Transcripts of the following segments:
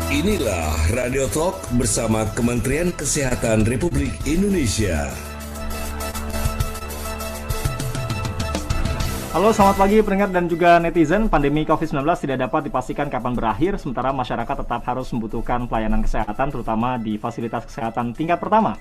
Inilah Radio Talk bersama Kementerian Kesehatan Republik Indonesia. Halo, selamat pagi pendengar dan juga netizen. Pandemi COVID-19 tidak dapat dipastikan kapan berakhir, sementara masyarakat tetap harus membutuhkan pelayanan kesehatan, terutama di fasilitas kesehatan tingkat pertama.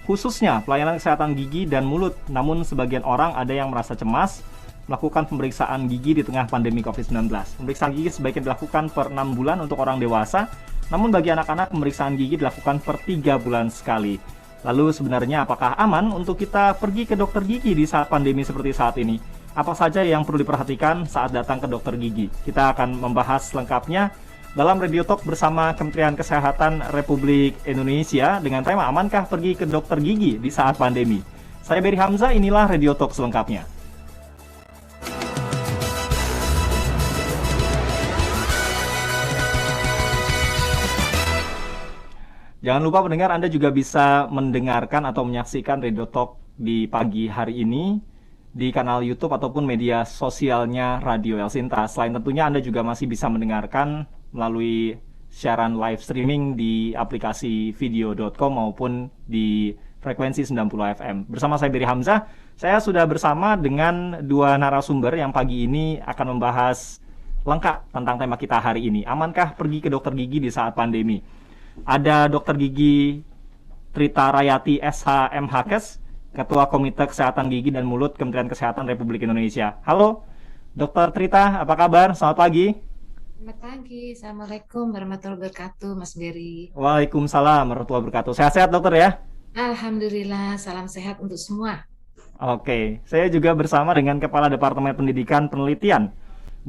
Khususnya pelayanan kesehatan gigi dan mulut. Namun sebagian orang ada yang merasa cemas melakukan pemeriksaan gigi di tengah pandemi COVID-19. Pemeriksaan gigi sebaiknya dilakukan per 6 bulan untuk orang dewasa, namun bagi anak-anak pemeriksaan gigi dilakukan per 3 bulan sekali. Lalu sebenarnya apakah aman untuk kita pergi ke dokter gigi di saat pandemi seperti saat ini? Apa saja yang perlu diperhatikan saat datang ke dokter gigi? Kita akan membahas lengkapnya dalam Radio Talk bersama Kementerian Kesehatan Republik Indonesia dengan tema Amankah pergi ke dokter gigi di saat pandemi? Saya Beri Hamzah, inilah Radio Talk selengkapnya. Jangan lupa pendengar, Anda juga bisa mendengarkan atau menyaksikan Radio Talk di pagi hari ini di kanal YouTube ataupun media sosialnya Radio El Sinta. Selain tentunya Anda juga masih bisa mendengarkan melalui siaran live streaming di aplikasi video.com maupun di frekuensi 90 FM. Bersama saya Beri Hamzah, saya sudah bersama dengan dua narasumber yang pagi ini akan membahas lengkap tentang tema kita hari ini. Amankah pergi ke dokter gigi di saat pandemi? Ada Dr. Gigi Trita Rayati SH MHKes, Ketua Komite Kesehatan Gigi dan Mulut Kementerian Kesehatan Republik Indonesia. Halo, Dr. Trita, apa kabar? Selamat pagi. Selamat pagi, Assalamualaikum warahmatullahi wabarakatuh, Mas Beri. Waalaikumsalam warahmatullahi wabarakatuh. Sehat-sehat dokter ya? Alhamdulillah, salam sehat untuk semua. Oke, saya juga bersama dengan Kepala Departemen Pendidikan Penelitian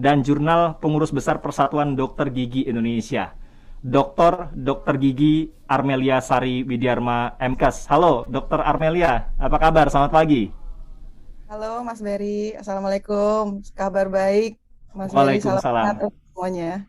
dan Jurnal Pengurus Besar Persatuan Dokter Gigi Indonesia, Dr. Gigi Armelia Sari Widyarma MKes. Halo, Dr. Armelia, apa kabar? Selamat pagi. Halo, Mas Beri. Assalamualaikum. Kabar baik, Mas Beri. Waalaikumsalam. Salam semuanya.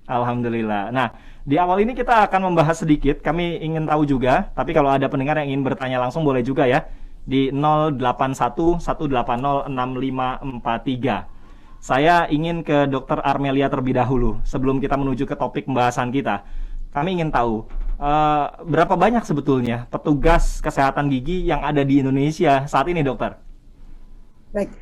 Alhamdulillah. Nah, di awal ini kita akan membahas sedikit. Kami ingin tahu juga, tapi kalau ada pendengar yang ingin bertanya langsung boleh juga ya, di 081 180 6543. Saya ingin ke Dr. Armelia terlebih dahulu sebelum kita menuju ke topik pembahasan kita. Kami ingin tahu berapa banyak sebetulnya petugas kesehatan gigi yang ada di Indonesia saat ini, dokter? Baik,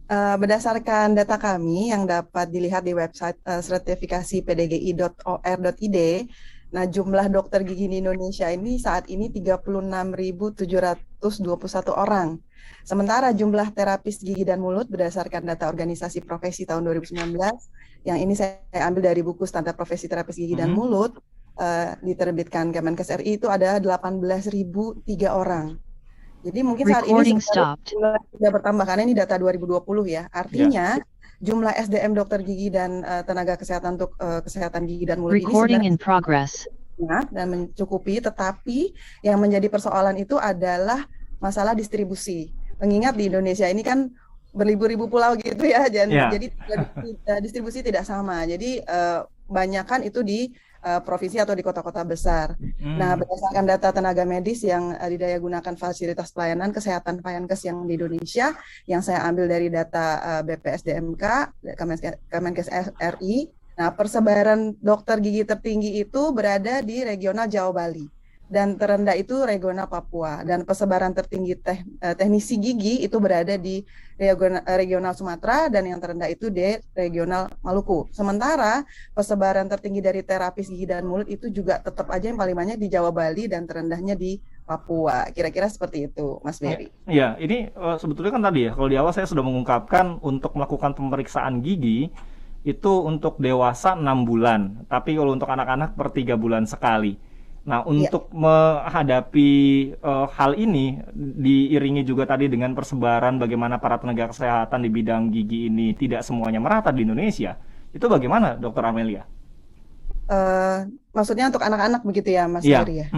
berdasarkan data kami yang dapat dilihat di website sertifikasi pdgi.or.id, nah jumlah dokter gigi di Indonesia ini saat ini 36.721 orang. Sementara jumlah terapis gigi dan mulut berdasarkan data organisasi profesi tahun 2019, yang ini saya ambil dari buku standar profesi terapis gigi dan mulut, diterbitkan Kemenkes RI, itu ada 18.003 orang. Jadi mungkin saat ini sudah bertambah, karena ini data 2020 ya. Artinya jumlah SDM dokter gigi dan tenaga kesehatan untuk kesehatan gigi dan mulut ini sudah dan mencukupi, tetapi yang menjadi persoalan itu adalah masalah distribusi. Mengingat di Indonesia ini kan berlibu-ribu pulau gitu ya, jadi distribusi tidak sama. Jadi banyakan itu di provinsi atau di kota-kota besar. Nah, berdasarkan data tenaga medis yang didaya gunakan fasilitas pelayanan kesehatan Payankes yang di Indonesia, yang saya ambil dari data BPSDMK, Kemenkes RI, nah persebaran dokter gigi tertinggi itu berada di regional Jawa Bali. Dan terendah itu regional Papua, dan persebaran tertinggi teknisi gigi itu berada di regional Sumatera, dan yang terendah itu di regional Maluku. Sementara persebaran tertinggi dari terapis gigi dan mulut itu juga tetap aja yang paling banyak di Jawa Bali dan terendahnya di Papua. Kira-kira seperti itu, Mas Beri. Iya, ini sebetulnya kan tadi ya, kalau di awal saya sudah mengungkapkan untuk melakukan pemeriksaan gigi itu untuk dewasa 6 bulan, tapi kalau untuk anak-anak per 3 bulan sekali. Nah, untuk menghadapi hal ini diiringi juga tadi dengan persebaran bagaimana para tenaga kesehatan di bidang gigi ini tidak semuanya merata di Indonesia. Itu bagaimana, Dr. Armelia? Maksudnya untuk anak-anak begitu ya, Mas Beri ya?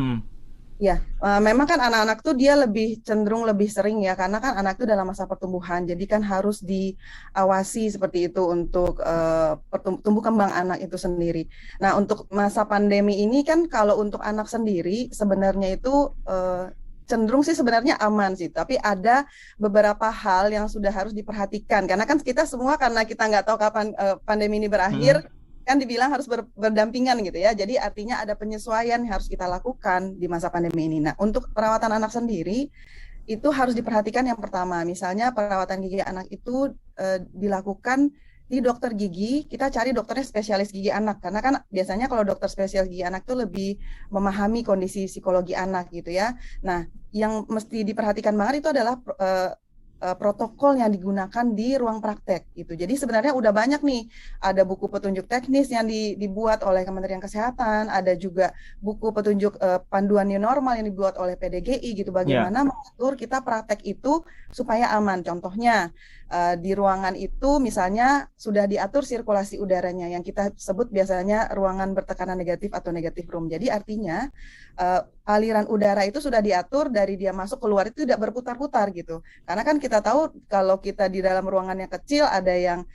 Ya, memang kan anak-anak tuh dia lebih cenderung lebih sering ya, karena kan anak itu dalam masa pertumbuhan, jadi kan harus diawasi seperti itu untuk tumbuh kembang anak itu sendiri. Nah, untuk masa pandemi ini kan kalau untuk anak sendiri sebenarnya itu cenderung sih sebenarnya aman sih, tapi ada beberapa hal yang sudah harus diperhatikan, karena kan kita semua karena kita nggak tahu kapan pandemi ini berakhir, kan dibilang harus berdampingan gitu ya. Jadi artinya ada penyesuaian yang harus kita lakukan di masa pandemi ini. Nah, untuk perawatan anak sendiri itu harus diperhatikan yang pertama, misalnya perawatan gigi anak itu dilakukan di dokter gigi, kita cari dokternya spesialis gigi anak, karena kan biasanya kalau dokter spesialis gigi anak itu lebih memahami kondisi psikologi anak gitu ya. Nah, yang mesti diperhatikan banget itu adalah protokol yang digunakan di ruang praktek gitu. Jadi sebenarnya udah banyak nih, ada buku petunjuk teknis yang dibuat oleh Kementerian Kesehatan, ada juga buku petunjuk panduan new normal yang dibuat oleh PDGI gitu, bagaimana mengatur kita praktek itu supaya aman. Contohnya di ruangan itu misalnya sudah diatur sirkulasi udaranya yang kita sebut biasanya ruangan bertekanan negatif atau negatif room. Jadi artinya aliran udara itu sudah diatur dari dia masuk keluar itu tidak berputar-putar gitu. Karena kan kita tahu kalau kita di dalam ruangan yang kecil ada yang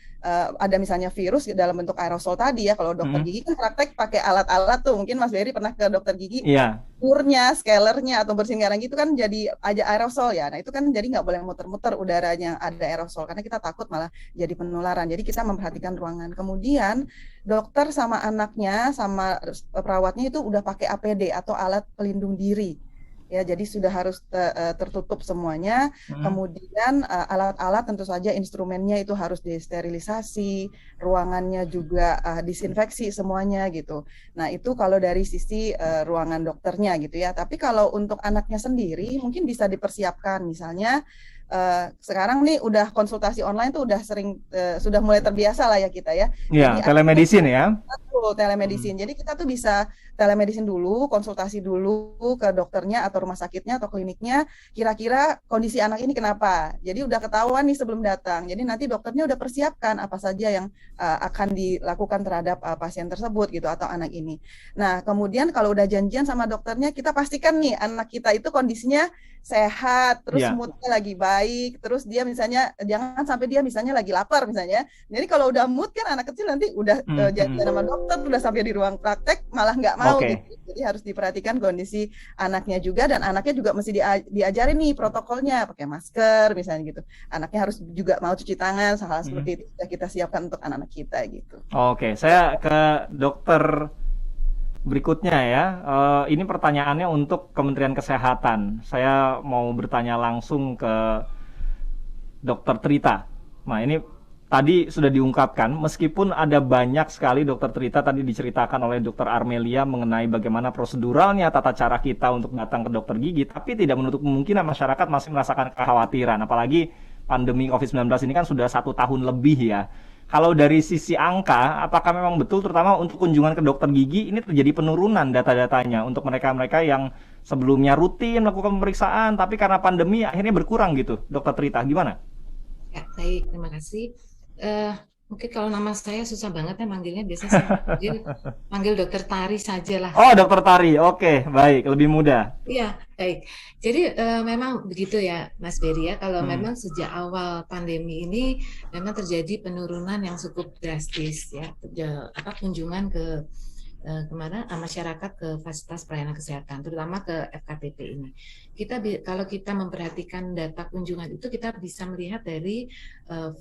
ada misalnya virus dalam bentuk aerosol tadi ya. Kalau dokter gigi kan praktek pakai alat-alat tuh. Mungkin Mas Berry pernah ke dokter gigi. Kurnya, scalernya atau bersihin garang gitu kan jadi aja aerosol ya. Nah itu kan jadi nggak boleh muter-muter udaranya ada aerosol karena kita takut malah jadi penularan. Jadi kita memperhatikan ruangan. Kemudian dokter sama anaknya sama perawatnya itu udah pakai APD atau alat pelindung diri. Ya, jadi sudah harus tertutup semuanya. Kemudian alat-alat tentu saja instrumennya itu harus disterilisasi, ruangannya juga disinfeksi semuanya gitu. Nah, itu kalau dari sisi ruangan dokternya gitu ya. Tapi kalau untuk anaknya sendiri mungkin bisa dipersiapkan misalnya sekarang nih udah konsultasi online tuh udah sering sudah mulai terbiasa lah ya kita ya. Iya, telemedicine ya. Betul, telemedicine. Jadi kita tuh bisa telemedicine dulu, konsultasi dulu ke dokternya atau rumah sakitnya atau kliniknya, kira-kira kondisi anak ini kenapa. Jadi udah ketahuan nih sebelum datang. Jadi nanti dokternya udah persiapkan apa saja yang akan dilakukan terhadap pasien tersebut gitu atau anak ini. Nah, kemudian kalau udah janjian sama dokternya, kita pastikan nih anak kita itu kondisinya sehat, terus moodnya lagi baik, terus dia misalnya jangan sampai dia misalnya lagi lapar misalnya. Jadi kalau udah mood kan anak kecil nanti udah janjian sama dokter, udah sampai di ruang praktek malah nggak mau gitu. Jadi harus diperhatikan kondisi anaknya juga dan anaknya juga mesti diajarin nih protokolnya, pakai masker misalnya gitu. Anaknya harus juga mau cuci tangan, hal seperti itu sudah kita siapkan untuk anak-anak kita gitu. Oke, saya ke dokter berikutnya ya. Ini pertanyaannya untuk Kementerian Kesehatan. Saya mau bertanya langsung ke Dokter Trita. Nah, ini tadi sudah diungkapkan, meskipun ada banyak sekali Dokter Trita tadi diceritakan oleh Dokter Armelia mengenai bagaimana proseduralnya, tata cara kita untuk datang ke dokter gigi, tapi tidak menutup kemungkinan masyarakat masih merasakan kekhawatiran. Apalagi pandemi COVID-19 ini kan sudah 1 tahun lebih ya. Kalau dari sisi angka, apakah memang betul terutama untuk kunjungan ke dokter gigi ini terjadi penurunan data-datanya untuk mereka-mereka yang sebelumnya rutin melakukan pemeriksaan, tapi karena pandemi akhirnya berkurang gitu, Dokter Trita, gimana? Ya, baik, terima kasih. Mungkin kalau nama saya susah banget ya manggilnya, biasanya saya manggil Dokter Tari saja lah. Oh, Dokter Tari, oke, baik, lebih mudah. Iya, baik. Jadi memang begitu ya, Mas Berry ya. Kalau memang sejak awal pandemi ini memang terjadi penurunan yang cukup drastis ya, kunjungan ke kemana masyarakat ke fasilitas pelayanan kesehatan, terutama ke FKTP ini. Kalau kita memperhatikan data kunjungan itu, kita bisa melihat dari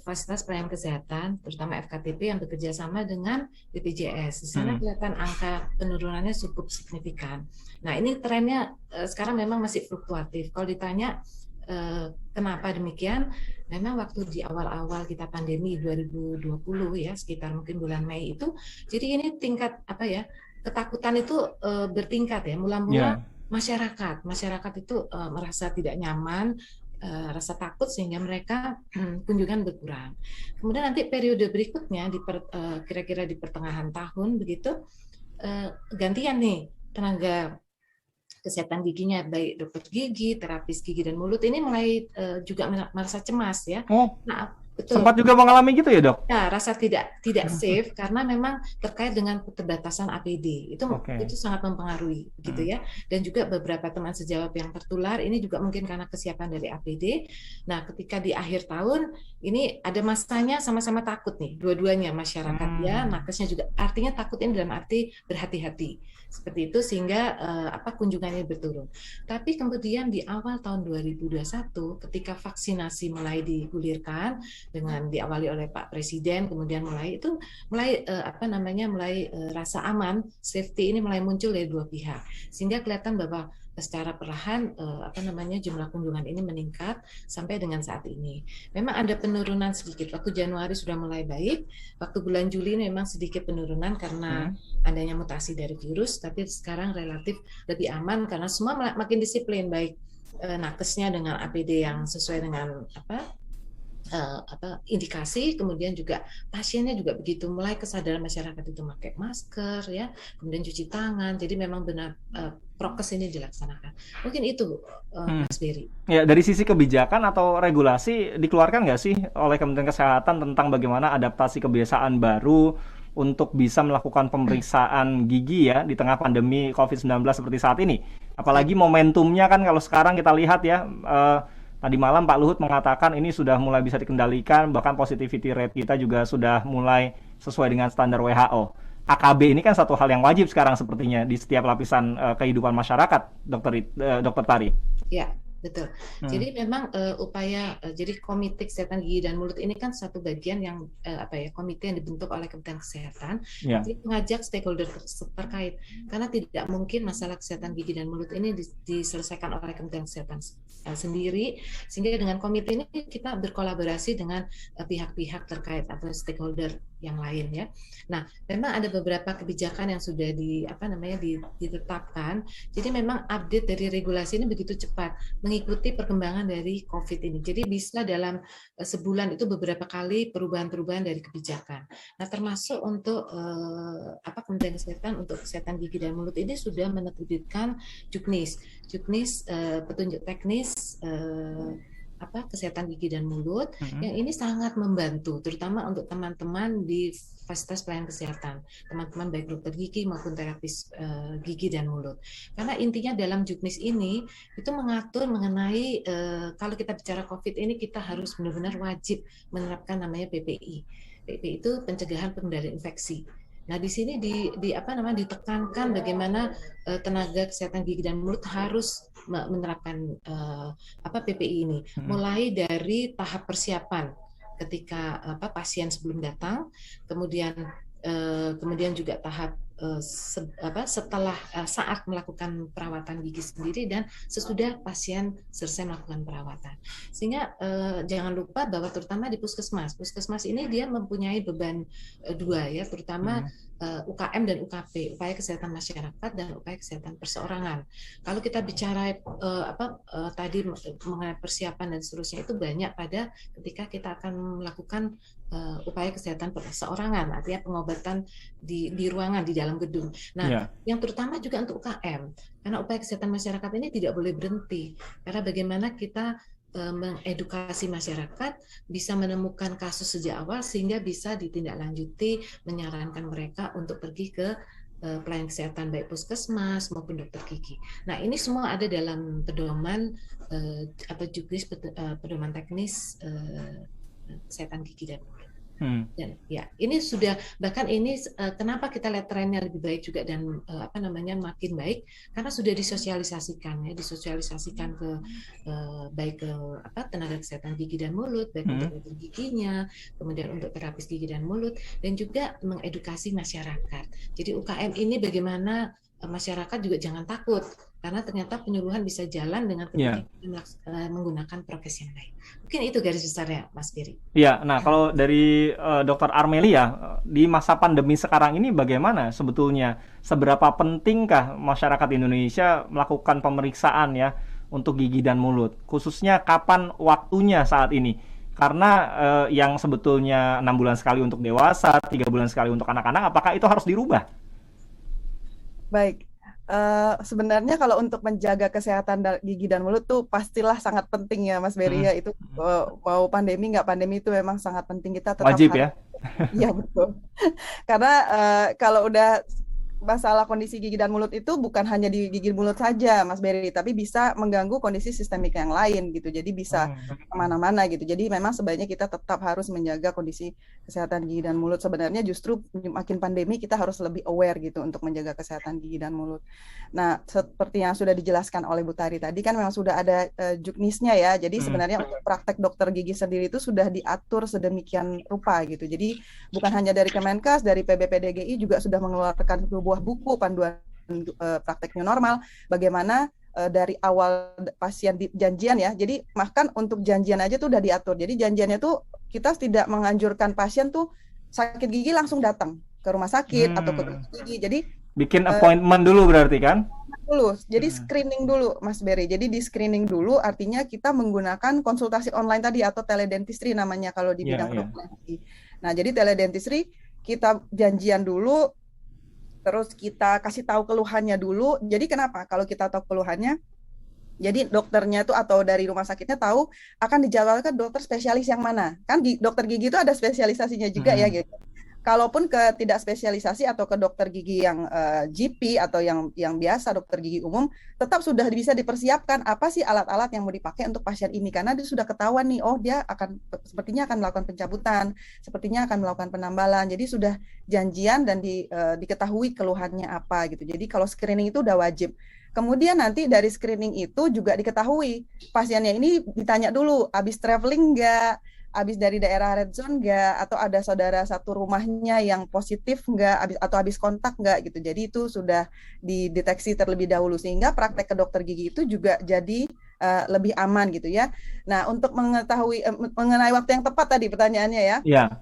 fasilitas pelayanan kesehatan, terutama FKTP yang bekerja sama dengan BPJS. Di sana kelihatan angka penurunannya cukup signifikan. Nah, ini trennya sekarang memang masih fluktuatif. Kalau ditanya kenapa demikian? Memang waktu di awal-awal kita pandemi 2020 ya, sekitar mungkin bulan Mei itu, jadi ini tingkat ketakutan itu bertingkat ya. Mula-mula masyarakat itu merasa tidak nyaman, rasa takut sehingga mereka kunjungan berkurang. Kemudian nanti periode berikutnya kira-kira di pertengahan tahun begitu gantian nih tenaga kesehatan giginya, baik dokter gigi, terapis gigi dan mulut ini mulai juga merasa cemas ya. Nah, betul. Sempat juga mengalami gitu ya, Dok? Ya, rasa tidak safe karena memang terkait dengan keterbatasan APD. Itu sangat mempengaruhi gitu ya. Dan juga beberapa teman sejawat yang tertular ini juga mungkin karena kesiapan dari APD. Nah, ketika di akhir tahun ini ada masanya sama-sama takut nih, dua-duanya masyarakat ya, nakesnya juga. Artinya takut ini dalam arti berhati-hati. Seperti itu sehingga kunjungannya berturun. Tapi kemudian di awal tahun 2021 ketika vaksinasi mulai digulirkan, dengan diawali oleh Pak Presiden, kemudian mulai rasa aman, safety ini mulai muncul dari dua pihak, sehingga kelihatan bahwa secara perlahan jumlah kunjungan ini meningkat sampai dengan saat ini. Memang ada penurunan sedikit. Waktu Januari sudah mulai baik, waktu bulan Juli memang sedikit penurunan karena adanya mutasi dari virus, tapi sekarang relatif lebih aman karena semua makin disiplin, baik nakesnya dengan APD yang sesuai dengan indikasi, kemudian juga pasiennya juga begitu, mulai kesadaran masyarakat itu pakai masker ya, kemudian cuci tangan, jadi memang benar prokes ini dilaksanakan. Mungkin itu Mas Beri. Ya, dari sisi kebijakan atau regulasi dikeluarkan nggak sih oleh Kementerian Kesehatan tentang bagaimana adaptasi kebiasaan baru untuk bisa melakukan pemeriksaan gigi ya di tengah pandemi COVID-19 seperti saat ini? Apalagi momentumnya kan kalau sekarang kita lihat ya, tadi malam Pak Luhut mengatakan ini sudah mulai bisa dikendalikan, bahkan positivity rate kita juga sudah mulai sesuai dengan standar WHO. AKB ini kan satu hal yang wajib sekarang sepertinya di setiap lapisan kehidupan masyarakat, Dokter Tari. Ya, betul. Jadi memang jadi Komite Kesehatan Gigi dan Mulut ini kan satu bagian yang komite yang dibentuk oleh Kementerian Kesehatan, jadi mengajak stakeholder terkait, karena tidak mungkin masalah kesehatan gigi dan mulut ini diselesaikan oleh Kementerian Kesehatan sendiri, sehingga dengan komite ini kita berkolaborasi dengan pihak-pihak terkait atau stakeholder yang lain ya. Nah, memang ada beberapa kebijakan yang sudah ditetapkan. Jadi memang update dari regulasi ini begitu cepat mengikuti perkembangan dari COVID ini. Jadi bisa dalam sebulan itu beberapa kali perubahan-perubahan dari kebijakan. Nah, termasuk untuk Kementerian Kesehatan untuk kesehatan gigi dan mulut ini sudah menerbitkan Juknis petunjuk teknis kesehatan gigi dan mulut, yang ini sangat membantu terutama untuk teman-teman di fasilitas pelayanan kesehatan, teman-teman baik dokter gigi maupun terapis gigi dan mulut. Karena intinya dalam Juknis ini itu mengatur mengenai kalau kita bicara COVID ini kita harus benar-benar wajib menerapkan namanya PPI. PPI itu pencegahan pengendalian infeksi. Nah, di sini ditekankan bagaimana tenaga kesehatan gigi dan mulut harus menerapkan PPI ini, mulai dari tahap persiapan ketika pasien sebelum datang, kemudian juga tahap setelah saat melakukan perawatan gigi sendiri dan sesudah pasien selesai melakukan perawatan. Sehingga jangan lupa bahwa terutama di puskesmas ini dia mempunyai beban dua ya, terutama UKM dan UKP, upaya kesehatan masyarakat dan upaya kesehatan perseorangan. Kalau kita bicara tadi mengenai persiapan dan seterusnya, itu banyak pada ketika kita akan melakukan upaya kesehatan perseorangan, artinya pengobatan di ruangan di dalam gedung. Nah, yang terutama juga untuk UKM, karena upaya kesehatan masyarakat ini tidak boleh berhenti, karena bagaimana kita mengedukasi masyarakat bisa menemukan kasus sejak awal sehingga bisa ditindaklanjuti, menyarankan mereka untuk pergi ke pelayanan kesehatan baik puskesmas maupun dokter gigi. Nah, ini semua ada dalam pedoman atau Juknis pedoman teknis kesehatan gigi dan mulut. Dan ya, ini sudah bahkan ini kenapa kita lihat trennya lebih baik juga dan makin baik karena sudah disosialisasikan ke baik ke tenaga kesehatan gigi dan mulut, baik untuk dokter giginya, kemudian untuk terapis gigi dan mulut, dan juga mengedukasi masyarakat. Jadi UKM ini bagaimana masyarakat juga jangan takut karena ternyata penyuluhan bisa jalan dengan menggunakan prokes yang baik. Mungkin itu garis besarnya, Mas Beri. Iya, nah kalau dari Dr. Armelia, di masa pandemi sekarang ini bagaimana sebetulnya? Seberapa pentingkah masyarakat Indonesia melakukan pemeriksaan ya untuk gigi dan mulut? Khususnya kapan waktunya saat ini? Karena yang sebetulnya 6 bulan sekali untuk dewasa, 3 bulan sekali untuk anak-anak, apakah itu harus dirubah? Baik. Sebenarnya kalau untuk menjaga kesehatan gigi dan mulut tuh pastilah sangat penting ya Mas Beri ya, itu mau pandemi nggak pandemi itu memang sangat penting, kita tetap wajib ya. Iya betul. Karena kalau udah masalah kondisi gigi dan mulut itu bukan hanya di gigi mulut saja, Mas Berry, tapi bisa mengganggu kondisi sistemik yang lain gitu. Jadi bisa kemana-mana gitu. Jadi memang sebaiknya kita tetap harus menjaga kondisi kesehatan gigi dan mulut. Sebenarnya justru makin pandemi kita harus lebih aware gitu untuk menjaga kesehatan gigi dan mulut. Nah, seperti yang sudah dijelaskan oleh Bu Tari tadi kan memang sudah ada juknisnya ya. Jadi sebenarnya untuk praktek dokter gigi sendiri itu sudah diatur sedemikian rupa gitu. Jadi bukan hanya dari Kemenkes, dari PBPDGI juga sudah mengeluarkan sebuah buku panduan praktek new normal, bagaimana dari awal pasien janjian ya. Jadi bahkan untuk janjian aja tuh udah diatur. Jadi janjiannya tuh kita tidak menganjurkan pasien tuh sakit gigi langsung datang ke rumah sakit atau ke gigi. Jadi bikin appointment dulu berarti kan? Dulu. Jadi screening dulu, Mas Berry. Jadi di screening dulu artinya kita menggunakan konsultasi online tadi atau teledentistry namanya kalau di bidang kedokteran. Nah, jadi teledentistry kita janjian dulu, terus kita kasih tahu keluhannya dulu. Jadi kenapa? Kalau kita tahu keluhannya, jadi dokternya tuh atau dari rumah sakitnya tahu akan dijadwalkan dokter spesialis yang mana. Kan dokter gigi itu ada spesialisasinya juga ya gitu. Kalaupun ke tidak spesialisasi atau ke dokter gigi yang GP atau yang biasa dokter gigi umum, tetap sudah bisa dipersiapkan apa sih alat-alat yang mau dipakai untuk pasien ini, karena dia sudah ketahuan nih, oh dia sepertinya akan melakukan pencabutan, sepertinya akan melakukan penambalan. Jadi sudah janjian dan diketahui keluhannya apa gitu. Jadi kalau screening itu udah wajib. Kemudian nanti dari screening itu juga diketahui pasiennya ini ditanya dulu, habis traveling nggak, habis dari daerah red zone nggak, atau ada saudara satu rumahnya yang positif nggak, atau habis kontak nggak gitu. Jadi itu sudah dideteksi terlebih dahulu sehingga praktek ke dokter gigi itu juga jadi lebih aman gitu ya. Nah, untuk mengetahui mengenai waktu yang tepat tadi pertanyaannya ya. Iya.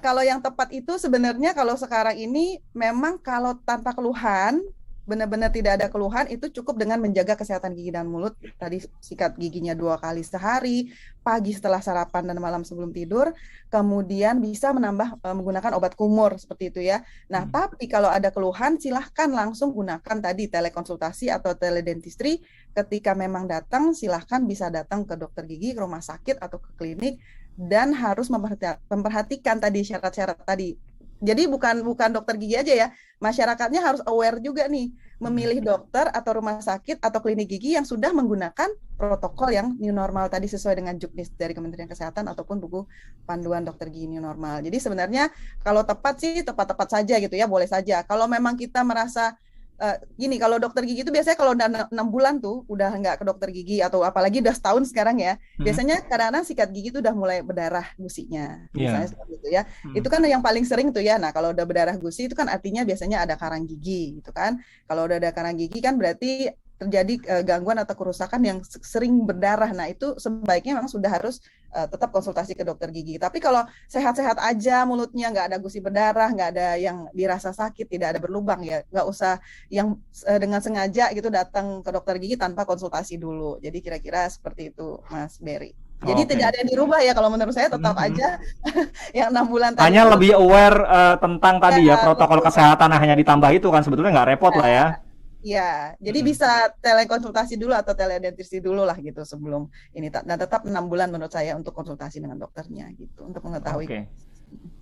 Kalau yang tepat itu sebenarnya kalau sekarang ini memang kalau tanpa keluhan, benar-benar tidak ada keluhan, itu cukup dengan menjaga kesehatan gigi dan mulut. Tadi sikat giginya 2 kali sehari, pagi setelah sarapan dan malam sebelum tidur, kemudian bisa menambah menggunakan obat kumur seperti itu ya. Nah, tapi kalau ada keluhan silahkan langsung gunakan tadi telekonsultasi atau teledentistry. Ketika memang datang, silahkan bisa datang ke dokter gigi, ke rumah sakit atau ke klinik, dan harus memperhatikan tadi syarat-syarat tadi. Jadi bukan dokter gigi aja ya, masyarakatnya harus aware juga nih, memilih dokter atau rumah sakit atau klinik gigi yang sudah menggunakan protokol yang new normal tadi sesuai dengan juknis dari Kementerian Kesehatan ataupun buku panduan dokter gigi new normal. Jadi sebenarnya kalau tepat sih tepat-tepat saja gitu ya, boleh saja. Kalau memang kita merasa gini, kalau dokter gigi itu biasanya kalau udah 6 bulan tuh udah nggak ke dokter gigi, atau apalagi udah setahun sekarang ya, biasanya kadang-kadang sikat gigi tuh udah mulai berdarah gusinya, misalnya seperti itu ya. Itu kan yang paling sering tuh ya. Nah, kalau udah berdarah gusi itu kan artinya biasanya ada karang gigi gitu kan. Kalau udah ada karang gigi kan berarti terjadi gangguan atau kerusakan yang sering berdarah. Nah, itu sebaiknya memang sudah harus tetap konsultasi ke dokter gigi. Tapi kalau sehat-sehat aja, mulutnya nggak ada gusi berdarah, nggak ada yang dirasa sakit, tidak ada berlubang, ya nggak usah yang dengan sengaja gitu datang ke dokter gigi tanpa konsultasi dulu. Jadi kira-kira seperti itu, Mas Berry. Jadi tidak ada yang dirubah ya, kalau menurut saya tetap aja yang 6 bulan tadi. Hanya lebih aware tentang tadi ya, protokol kesehatan hanya ditambah itu kan sebetulnya nggak repot lah ya. Ya, jadi bisa telekonsultasi dulu atau teledentistry dulu lah gitu sebelum ini. Dan tetap 6 bulan menurut saya untuk konsultasi dengan dokternya gitu, untuk mengetahui. Oke.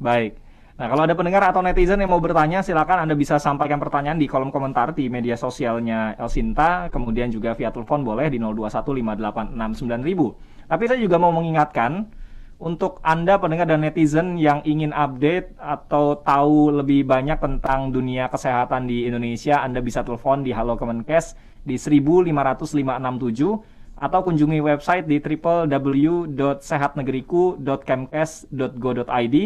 Baik. Nah, kalau ada pendengar atau netizen yang mau bertanya, silakan Anda bisa sampaikan pertanyaan di kolom komentar di media sosialnya Elsinta, kemudian juga via telepon boleh di 0215869000. Tapi saya juga mau mengingatkan untuk Anda pendengar dan netizen yang ingin update atau tahu lebih banyak tentang dunia kesehatan di Indonesia, Anda bisa telepon di Halo Kemenkes di 1505567 atau kunjungi website di www.sehatnegeriku.kemkes.go.id.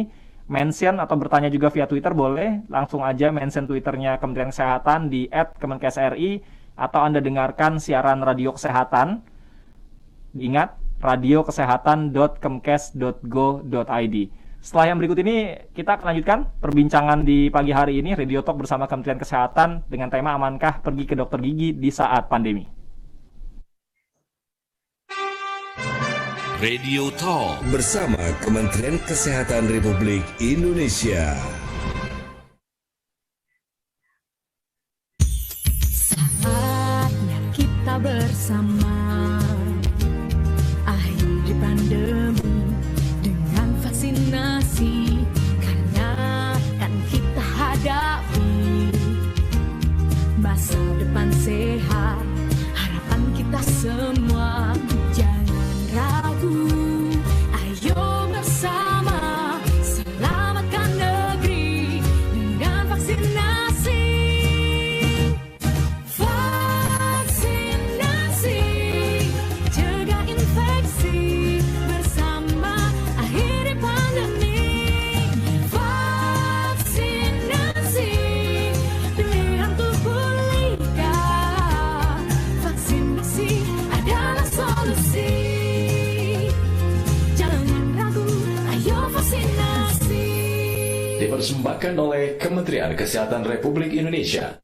Mention atau bertanya juga via Twitter boleh, langsung aja mention Twitternya Kementerian Kesehatan di @kemenkesri, atau Anda dengarkan siaran radio kesehatan. Ingat, radiokesehatan.kemkes.go.id. Setelah yang berikut ini, kita akan lanjutkan perbincangan di pagi hari ini, Radio Talk bersama Kementerian Kesehatan dengan tema Amankah Pergi ke Dokter Gigi di Saat Pandemi. Radio Talk bersama Kementerian Kesehatan Republik Indonesia. Saatnya kita bersama akhiri pandemi dengan vaksinasi, karena kan kita hadapi dipersembahkan oleh Kementerian Kesehatan Republik Indonesia.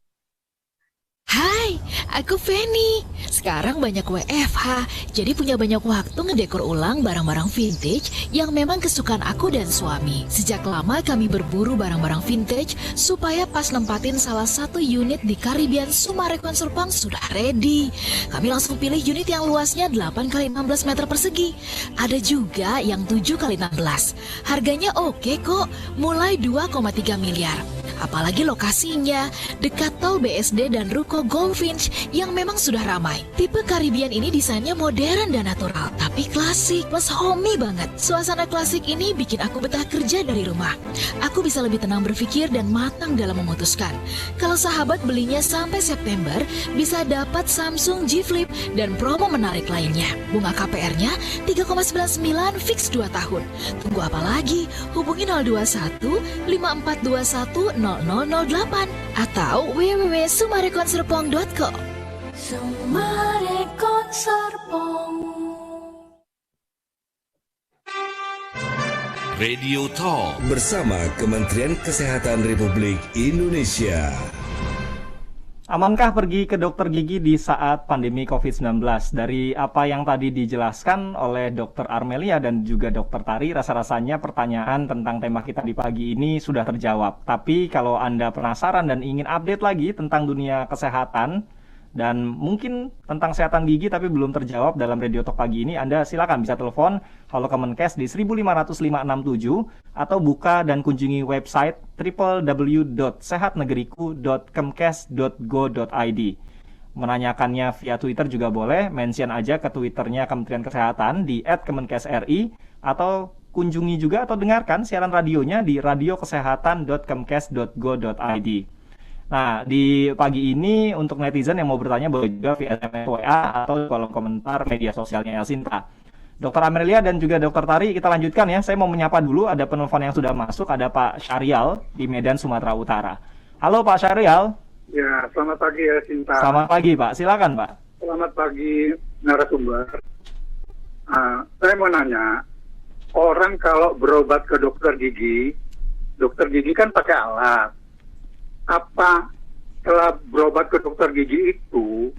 Hai, aku Feni. Sekarang banyak WFH, jadi punya banyak waktu ngedekor ulang barang-barang vintage yang memang kesukaan aku dan suami. Sejak lama kami berburu barang-barang vintage supaya pas nempatin salah satu unit di Caribbean Sumarekon Serpong sudah ready. Kami langsung pilih unit yang luasnya 8 x 16 meter persegi. Ada juga yang 7 x 16. Harganya oke kok, mulai 2,3 miliar. Apalagi lokasinya dekat tol BSD dan Ruko Goldfinch yang memang sudah ramai. Tipe Caribbean ini desainnya modern dan natural, tapi klasik plus homey banget. Suasana klasik ini bikin aku betah kerja dari rumah. Aku bisa lebih tenang berpikir dan matang dalam memutuskan. Kalau sahabat belinya sampai September, bisa dapat Samsung G Flip dan promo menarik lainnya. Bunga KPR-nya 3,99 fix 2 tahun. Tunggu apa lagi? Hubungi 021 5421 0008 atau www.sumarekonserpong.co. Sumarekon Serpong. Radio Talk bersama Kementerian Kesehatan Republik Indonesia. Amankah pergi ke dokter gigi di saat pandemi COVID-19? Dari apa yang tadi dijelaskan oleh Dr. Armelia dan juga Dr. Tari, rasa-rasanya pertanyaan tentang tema kita di pagi ini sudah terjawab. Tapi kalau Anda penasaran dan ingin update lagi tentang dunia kesehatan dan mungkin tentang kesehatan gigi tapi belum terjawab dalam Radio Talk pagi ini, Anda silakan bisa telepon Halo Kemenkes di 1500567 atau buka dan kunjungi website www.sehatnegeriku.kemkes.go.id. Menanyakannya via Twitter juga boleh, mention aja ke Twitternya Kementerian Kesehatan di @kemenkesri atau kunjungi juga atau dengarkan siaran radionya di radiokesehatan.kemkes.go.id. Nah, di pagi ini untuk netizen yang mau bertanya boleh juga via SMS WA atau kolom komentar media sosialnya Elsinta. Dr. Amelia dan juga Dr. Tari, kita lanjutkan ya. Saya mau menyapa dulu, ada penelpon yang sudah masuk, ada Pak Syarial di Medan, Sumatera Utara. Halo Pak Syarial. Ya, selamat pagi ya Sinta. Selamat pagi Pak, silakan Pak. Selamat pagi narasumber. Saya mau nanya, orang kalau berobat ke dokter gigi kan pakai alat. Apa setelah berobat ke dokter gigi itu,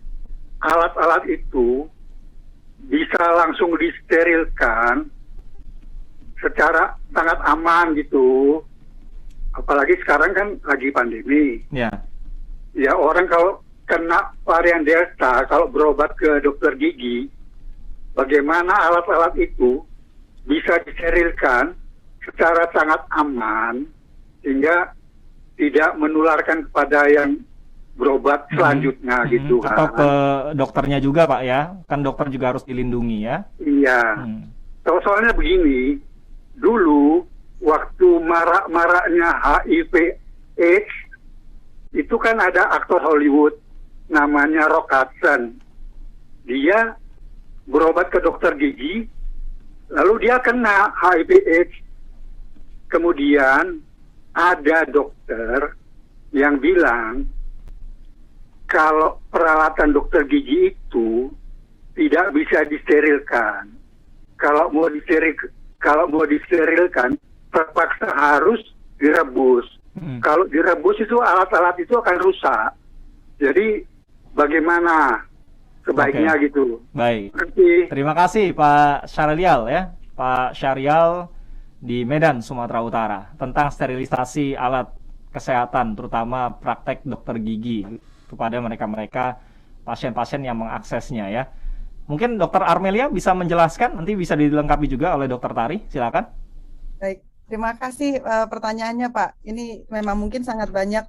alat-alat itu bisa langsung disterilkan secara sangat aman gitu? Apalagi sekarang kan lagi pandemi. Ya. Ya, orang kalau kena varian Delta, kalau berobat ke dokter gigi, bagaimana alat-alat itu bisa disterilkan secara sangat aman sehingga tidak menularkan kepada yang berobat selanjutnya gitu. Atau ke dokternya juga Pak ya, kan dokter juga harus dilindungi ya. Iya. Soalnya begini, dulu waktu marak-maraknya HIV/AIDS itu kan ada aktor Hollywood namanya Rock Hudson. Dia berobat ke dokter gigi, lalu dia kena HIV/AIDS. Kemudian ada dokter yang bilang kalau peralatan dokter gigi itu tidak bisa disterilkan. Kalau mau disterilkan, terpaksa harus direbus. Kalau direbus itu alat-alat itu akan rusak. Jadi bagaimana sebaiknya gitu. Baik. Terima kasih Pak Syarial ya. Pak Syarial di Medan, Sumatera Utara, tentang sterilisasi alat kesehatan, terutama praktek dokter gigi kepada mereka-mereka pasien-pasien yang mengaksesnya ya. Mungkin Dr. Armelia bisa menjelaskan, nanti bisa dilengkapi juga oleh Dr. Tari, silakan. Baik, terima kasih pertanyaannya Pak. Ini memang mungkin sangat banyak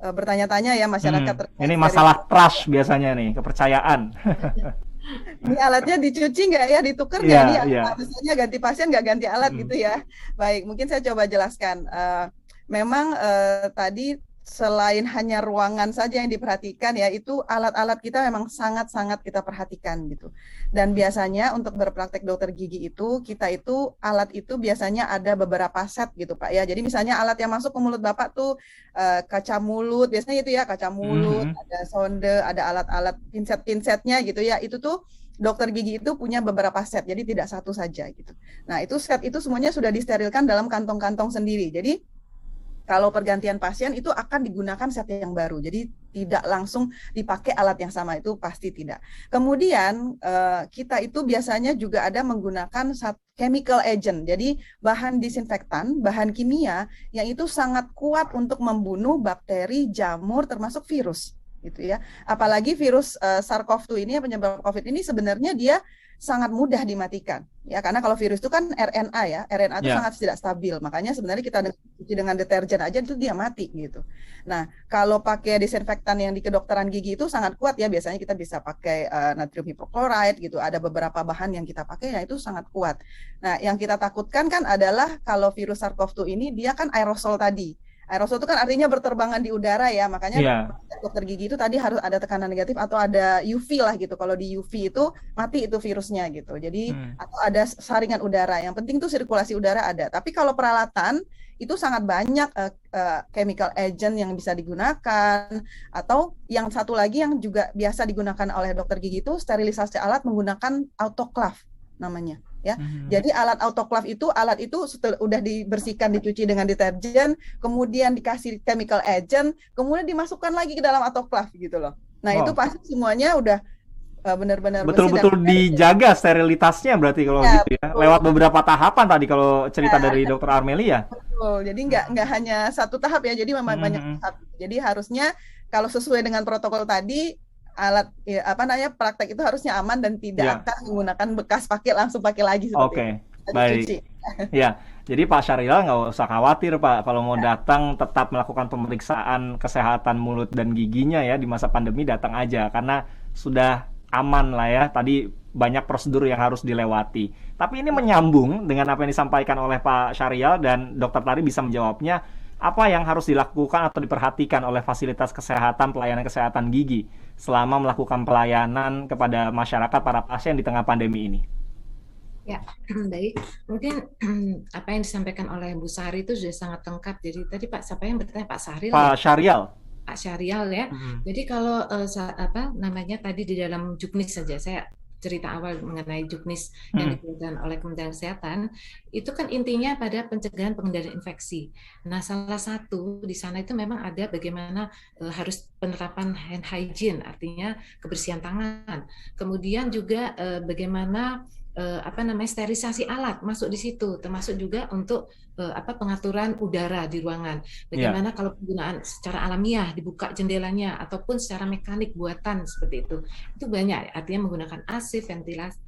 bertanya-tanya ya masyarakat. Ini masalah trust biasanya nih, kepercayaan. Ini alatnya dicuci nggak ya, ditukar nggak misalnya ganti pasien nggak ganti alat gitu ya. Baik, mungkin saya coba jelaskan. Memang tadi selain hanya ruangan saja yang diperhatikan ya, itu alat-alat kita memang sangat-sangat kita perhatikan gitu. Dan biasanya untuk berpraktek dokter gigi itu, kita itu alat itu biasanya ada beberapa set gitu Pak ya. Jadi misalnya alat yang masuk ke mulut Bapak tuh kaca mulut, biasanya itu ya kaca mulut, ada sonde, ada alat-alat pinset-pinsetnya gitu ya. Itu tuh dokter gigi itu punya beberapa set, jadi tidak satu saja gitu. Nah itu set itu semuanya sudah disterilkan dalam kantong-kantong sendiri. Jadi Kalau pergantian pasien itu akan digunakan set yang baru, jadi tidak langsung dipakai alat yang sama, itu pasti tidak. Kemudian kita itu biasanya juga ada menggunakan chemical agent, jadi bahan disinfektan, bahan kimia yang itu sangat kuat untuk membunuh bakteri, jamur, termasuk virus, gitu ya. Apalagi virus SARS-CoV-2 ini, penyebab COVID ini sebenarnya dia sangat mudah dimatikan, ya, karena kalau virus itu kan RNA ya, RNA itu sangat tidak stabil, makanya sebenarnya kita cuci dengan deterjen aja itu dia mati gitu. Nah, kalau pakai disinfektan yang di kedokteran gigi itu sangat kuat ya, biasanya kita bisa pakai natrium hipochlorite gitu, ada beberapa bahan yang kita pakai ya itu sangat kuat. Nah, yang kita takutkan kan adalah kalau virus SARS-CoV-2 ini dia kan aerosol tadi. Aerosol itu kan artinya berterbangan di udara ya, makanya dokter gigi itu tadi harus ada tekanan negatif atau ada UV lah gitu. Kalau di UV itu mati itu virusnya gitu. Jadi atau ada saringan udara. Yang penting tuh sirkulasi udara ada. Tapi kalau peralatan itu sangat banyak chemical agent yang bisa digunakan, atau yang satu lagi yang juga biasa digunakan oleh dokter gigi itu sterilisasi alat menggunakan autoclave namanya. Ya, jadi alat autoclave itu udah dibersihkan, dicuci dengan deterjen, kemudian dikasih chemical agent, kemudian dimasukkan lagi ke dalam autoclave gitu loh. Nah itu pasti semuanya udah benar-benar betul-betul dijaga sterilitasnya berarti kalau gitu ya. Betul. Lewat beberapa tahapan tadi kalau cerita dari Dokter Armelia. Betul. Jadi nggak hanya satu tahap ya, jadi memang banyak tahap. Jadi harusnya kalau sesuai dengan protokol tadi, alat praktek itu harusnya aman dan tidak akan menggunakan bekas langsung pakai lagi seperti itu. Baik. Ya, jadi Pak Syahrial nggak usah khawatir Pak, kalau mau datang tetap melakukan pemeriksaan kesehatan mulut dan giginya ya di masa pandemi, datang aja karena sudah aman lah ya. Tadi banyak prosedur yang harus dilewati. Tapi ini menyambung dengan apa yang disampaikan oleh Pak Syahrial dan Dokter Tari bisa menjawabnya. Apa yang harus dilakukan atau diperhatikan oleh fasilitas kesehatan, pelayanan kesehatan gigi selama melakukan pelayanan kepada masyarakat, para pasien di tengah pandemi ini? Ya, baik. Mungkin apa yang disampaikan oleh Bu Sari itu sudah sangat lengkap. Jadi tadi siapa yang bertanya? Pak Syahrial. Pak Syahrial. Pak Syahrial ya. Jadi kalau tadi di dalam juknis saja saya cerita awal mengenai juknis yang dikeluarkan oleh Kementerian Kesehatan, itu kan intinya pada pencegahan pengendalian infeksi. Nah, salah satu di sana itu memang ada bagaimana harus penerapan hand hygiene, artinya kebersihan tangan. Kemudian juga bagaimana sterilisasi alat masuk di situ, termasuk juga untuk pengaturan udara di ruangan. Bagaimana kalau penggunaan secara alamiah, dibuka jendelanya ataupun secara mekanik buatan seperti itu. Itu banyak, artinya menggunakan AC, ventilasi,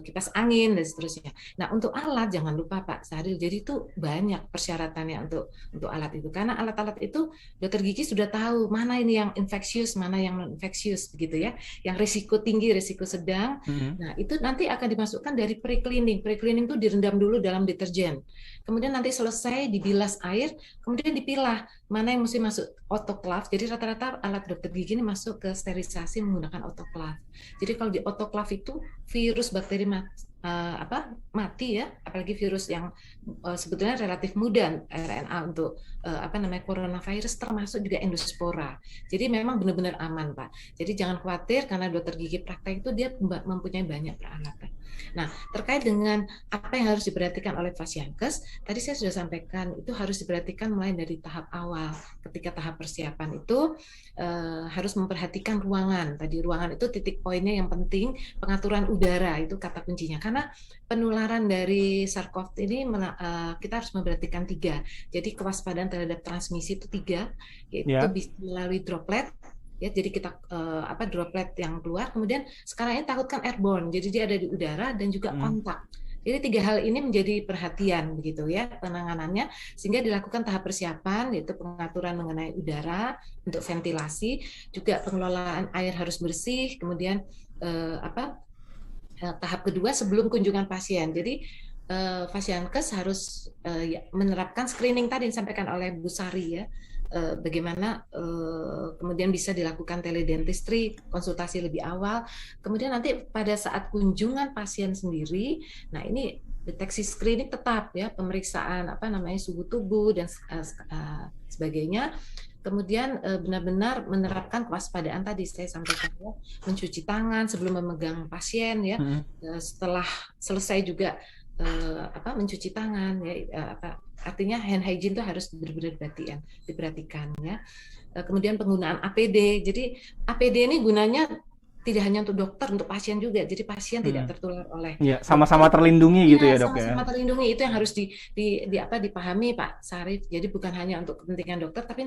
kipas angin dan seterusnya. Nah, untuk alat jangan lupa Pak Syahrial. Jadi itu banyak persyaratannya untuk alat itu. Karena alat-alat itu dokter gigi sudah tahu mana ini yang infeksius, mana yang non infeksius begitu ya. Yang risiko tinggi, risiko sedang. Nah, itu nanti akan dimasukkan dari pre-cleaning. Pre-cleaning itu direndam dulu dalam deterjen. Kemudian nanti selesai dibilas air, kemudian dipilah mana yang mesti masuk autoclave. Jadi rata-rata alat dokter gigi ini masuk ke sterilisasi menggunakan autoclave. Jadi kalau di autoclave itu virus bakteri mati ya, apalagi virus yang sebetulnya relatif muda RNA untuk coronavirus, termasuk juga endospora. Jadi memang benar-benar aman Pak. Jadi jangan khawatir karena dokter gigi praktek itu dia mempunyai banyak peralatan. Nah, terkait dengan apa yang harus diperhatikan oleh Fasiankes, tadi saya sudah sampaikan itu harus diperhatikan mulai dari tahap awal. Ketika tahap persiapan itu harus memperhatikan ruangan. Tadi ruangan itu titik poinnya yang penting, pengaturan udara itu kata kuncinya. Karena penularan dari SARS-CoV ini kita harus memperhatikan 3. Jadi kewaspadaan terhadap transmisi itu 3, yaitu bisa melalui droplet. Ya, jadi kita droplet yang keluar, kemudian sekarang ini takutkan airborne, jadi dia ada di udara dan juga kontak. Jadi 3 hal ini menjadi perhatian begitu ya penanganannya, sehingga dilakukan tahap persiapan yaitu pengaturan mengenai udara untuk ventilasi, juga pengelolaan air harus bersih, kemudian tahap kedua sebelum kunjungan pasien. Jadi Fasiankes harus menerapkan screening tadi yang disampaikan oleh Bu Sari ya. Bagaimana kemudian bisa dilakukan teledentistry, konsultasi lebih awal, kemudian nanti pada saat kunjungan pasien sendiri, nah ini deteksi screening tetap ya, pemeriksaan suhu tubuh dan sebagainya. Kemudian benar-benar menerapkan kewaspadaan tadi saya sampaikan ya, mencuci tangan sebelum memegang pasien ya, setelah selesai juga mencuci tangan ya, artinya hand hygiene itu harus benar-benar diperhatikan ya. Kemudian penggunaan APD. Jadi APD ini gunanya tidak hanya untuk dokter, untuk pasien juga. Jadi pasien tidak tertular oleh Ya, sama-sama terlindungi gitu ya, Dok ya. Sama-sama terlindungi, itu yang harus dipahami Pak Sarif. Jadi bukan hanya untuk kepentingan dokter, tapi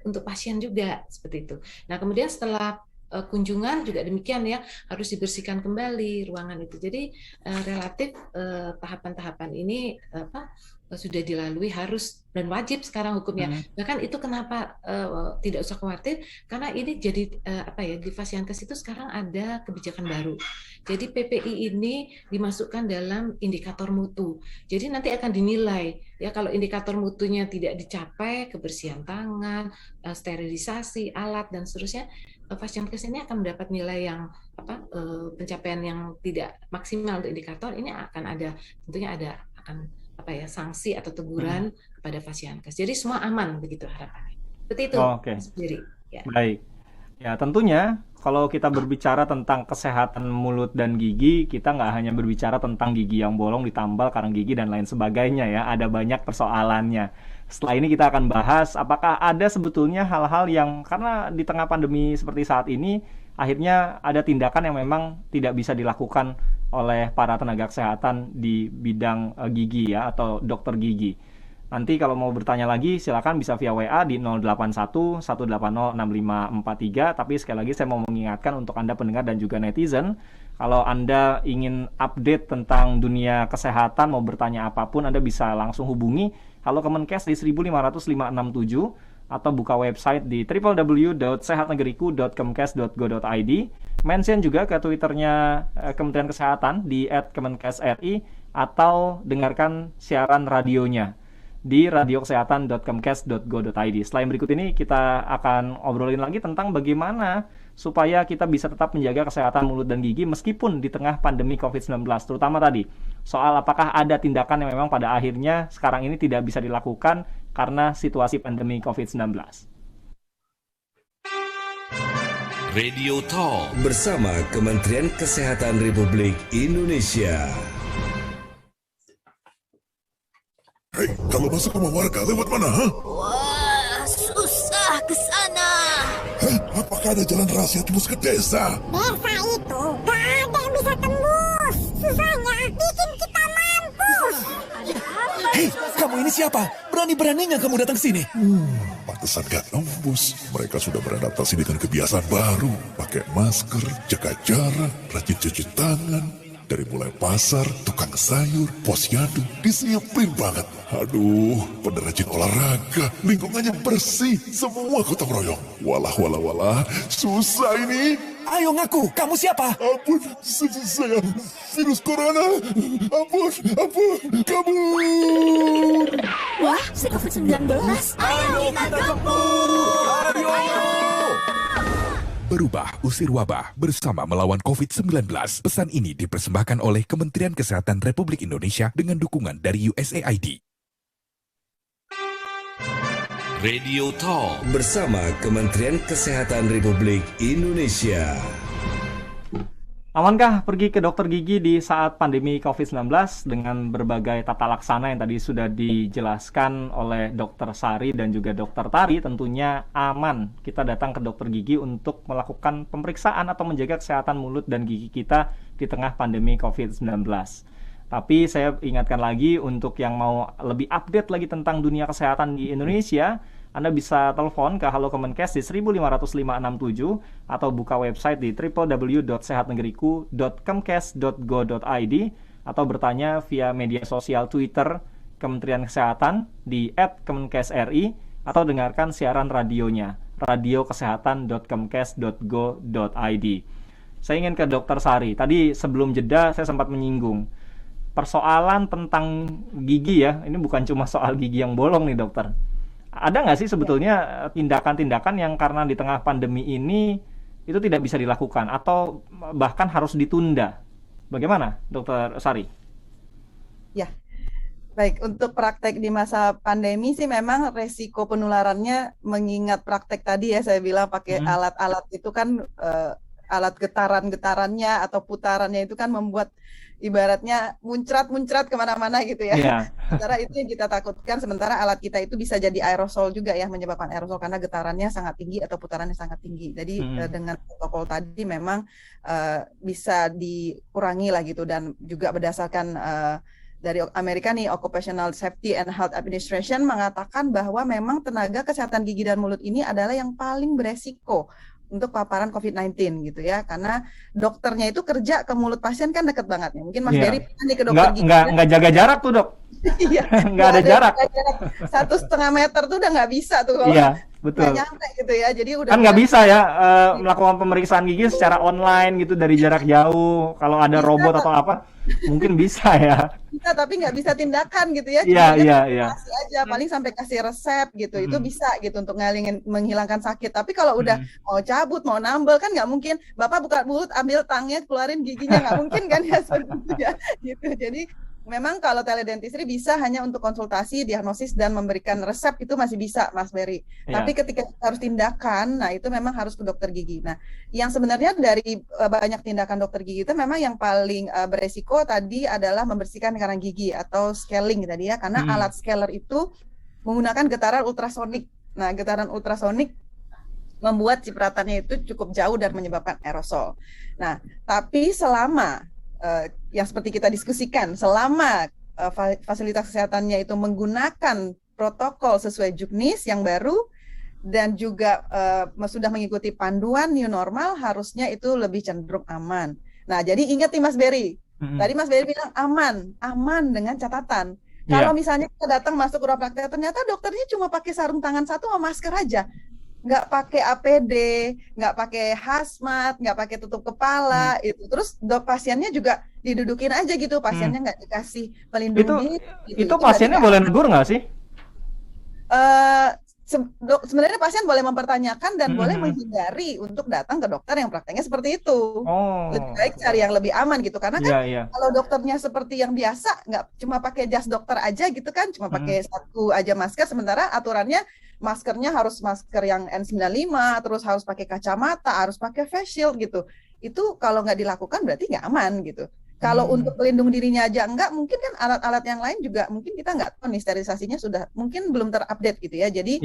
untuk pasien juga seperti itu. Nah, kemudian setelah kunjungan juga demikian ya, harus dibersihkan kembali ruangan itu. Jadi relatif tahapan-tahapan ini sudah dilalui, harus dan wajib sekarang hukumnya. Bahkan itu kenapa tidak usah khawatir, karena ini jadi di Fasiankes itu sekarang ada kebijakan baru. Jadi PPI ini dimasukkan dalam indikator mutu. Jadi nanti akan dinilai ya, kalau indikator mutunya tidak dicapai, kebersihan tangan, sterilisasi, alat dan seterusnya, Fasiankes ini akan mendapat nilai yang pencapaian yang tidak maksimal untuk indikator. Ini tentunya akan sanksi atau teguran kepada Fasiankes. Jadi semua aman begitu harapannya. Seperti itu. Sendiri. Ya. Baik. Ya, tentunya kalau kita berbicara tentang kesehatan mulut dan gigi, kita nggak hanya berbicara tentang gigi yang bolong, ditambal, karang gigi, dan lain sebagainya ya. Ada banyak persoalannya. Setelah ini kita akan bahas apakah ada sebetulnya hal-hal yang karena di tengah pandemi seperti saat ini, akhirnya ada tindakan yang memang tidak bisa dilakukan oleh para tenaga kesehatan di bidang gigi ya, atau dokter gigi. Nanti kalau mau bertanya lagi silakan bisa via WA di 081 180 6543. Tapi sekali lagi saya mau mengingatkan untuk Anda pendengar dan juga netizen, kalau Anda ingin update tentang dunia kesehatan, mau bertanya apapun, Anda bisa langsung hubungi Halo Kemenkes di 1500567 atau buka website di www.sehatnegeriku.kemkes.go.id. Mention juga ke Twitternya Kementerian Kesehatan di @kemenkesri, atau dengarkan siaran radionya di radiokesehatan.kemkes.go.id. Selain berikut ini kita akan obrolin lagi tentang bagaimana supaya kita bisa tetap menjaga kesehatan mulut dan gigi meskipun di tengah pandemi COVID-19. Terutama tadi soal apakah ada tindakan yang memang pada akhirnya sekarang ini tidak bisa dilakukan karena situasi pandemi COVID-19. Radio Talk bersama Kementerian Kesehatan Republik Indonesia. Hei, kalau masuk rumah warga lewat mana? Wah, susah ke sana. Apakah ada jalan rahasia tembus ke desa? Desa itu gak ada yang bisa tembus. Susahnya bikin kita mampus. Hei, kamu ini siapa? Berani-beraninya kamu datang sini. Pantesan gak nembus. Mereka sudah beradaptasi dengan kebiasaan baru. Pakai masker, jaga jarak, rajin cuci tangan. Dari mulai pasar, tukang sayur, posyandu, disiplin banget. Aduh, pada rajin olahraga, lingkungannya bersih, semua gotong royong. Walah, susah ini. Ayo ngaku, kamu siapa? Ampun, saya virus corona. Ampun, kabur. Wah, si COVID-19. Ayo kita kabur. Ayo. Berubah, usir wabah, bersama melawan COVID-19. Pesan ini dipersembahkan oleh Kementerian Kesehatan Republik Indonesia dengan dukungan dari USAID. Radio Talk bersama Kementerian Kesehatan Republik Indonesia. Amankah pergi ke dokter gigi di saat pandemi COVID-19 dengan berbagai tata laksana yang tadi sudah dijelaskan oleh Dr. Sari dan juga Dr. Tari? Tentunya aman kita datang ke dokter gigi untuk melakukan pemeriksaan atau menjaga kesehatan mulut dan gigi kita di tengah pandemi COVID-19. Tapi saya ingatkan lagi untuk yang mau lebih update lagi tentang dunia kesehatan di Indonesia, Anda bisa telepon ke Halo Kemenkes di 1500567 atau buka website di www.sehatnegeriku.kemkes.go.id atau bertanya via media sosial Twitter Kementerian Kesehatan di @kemenkesri atau dengarkan siaran radionya radiokesehatan.kemkes.go.id. Saya ingin ke Dr. Sari. Tadi sebelum jeda saya sempat menyinggung persoalan tentang gigi ya. Ini bukan cuma soal gigi yang bolong nih, dokter. Ada nggak sih sebetulnya tindakan-tindakan yang karena di tengah pandemi ini itu tidak bisa dilakukan atau bahkan harus ditunda? Bagaimana, Dokter Sari? Ya, baik. Untuk praktek di masa pandemi sih memang resiko penularannya, mengingat praktek tadi ya saya bilang pakai alat-alat itu kan alat getaran-getarannya atau putarannya itu kan membuat ibaratnya muncrat-muncrat kemana-mana gitu ya. Iya. Sementara itu yang kita takutkan, sementara alat kita itu bisa jadi aerosol juga ya, menyebabkan aerosol karena getarannya sangat tinggi atau putarannya sangat tinggi. Jadi dengan protokol tadi memang bisa dikurangi lah gitu, dan juga berdasarkan dari Amerika nih, Occupational Safety and Health Administration mengatakan bahwa memang tenaga kesehatan gigi dan mulut ini adalah yang paling beresiko untuk paparan COVID-19 gitu ya, karena dokternya itu kerja ke mulut pasien kan deket banget ya. Mungkin Mas Berry pernah nih ke dokter gigi. Nggak jaga jarak tuh, Dok. Iya, nggak ada jarak. 1,5 meter tuh udah nggak bisa tuh kalau betul. nggak nyampe gitu ya. Jadi udah kan nggak bisa ya melakukan pemeriksaan gigi secara online gitu dari jarak jauh. Kalau ada robot atau apa, mungkin bisa ya. Bisa, tapi nggak bisa tindakan gitu ya. Iya. Kasih aja, paling sampai kasih resep gitu. Itu bisa gitu untuk menghilangkan sakit. Tapi kalau udah mau cabut, mau nambel kan nggak mungkin. Bapak buka mulut, ambil tangnya, keluarin giginya, nggak mungkin kan ya seperti itu ya. Gitu. Jadi memang kalau teledentistry bisa hanya untuk konsultasi, diagnosis, dan memberikan resep, itu masih bisa, Mas Berry. Tapi ketika harus tindakan, nah itu memang harus ke dokter gigi. Nah, yang sebenarnya dari banyak tindakan dokter gigi itu memang yang paling beresiko tadi adalah membersihkan karang gigi atau scaling tadi ya, karena alat scaler itu menggunakan getaran ultrasonik. Nah, getaran ultrasonik membuat cipratannya itu cukup jauh dan menyebabkan aerosol. Nah, tapi selama yang seperti kita diskusikan, selama fasilitas kesehatannya itu menggunakan protokol sesuai Juknis yang baru dan juga sudah mengikuti panduan new normal, harusnya itu lebih cenderung aman. Nah, jadi ingat nih Mas Berry, tadi Mas Berry bilang aman dengan catatan. Kalau misalnya kita datang masuk ke ruang praktek, ternyata dokternya cuma pakai sarung tangan satu sama masker aja, nggak pakai APD, nggak pakai hazmat, nggak pakai tutup kepala, itu terus pasiennya juga didudukin aja gitu, pasiennya nggak dikasih pelindung diri. Itu pasiennya boleh negur nggak sih? Sebenarnya pasien boleh mempertanyakan dan boleh menghindari untuk datang ke dokter yang prakteknya seperti itu. Lebih baik cari yang lebih aman gitu, karena kan kalau dokternya seperti yang biasa, nggak cuma pakai jas dokter aja gitu kan, cuma pakai satu aja masker, sementara aturannya maskernya harus masker yang N95, terus harus pakai kacamata, harus pakai face shield gitu. Itu kalau nggak dilakukan berarti nggak aman gitu. Kalau untuk pelindung dirinya aja enggak, mungkin kan alat-alat yang lain juga mungkin kita nggak tahu nih sterilisasinya sudah mungkin belum terupdate gitu ya. Jadi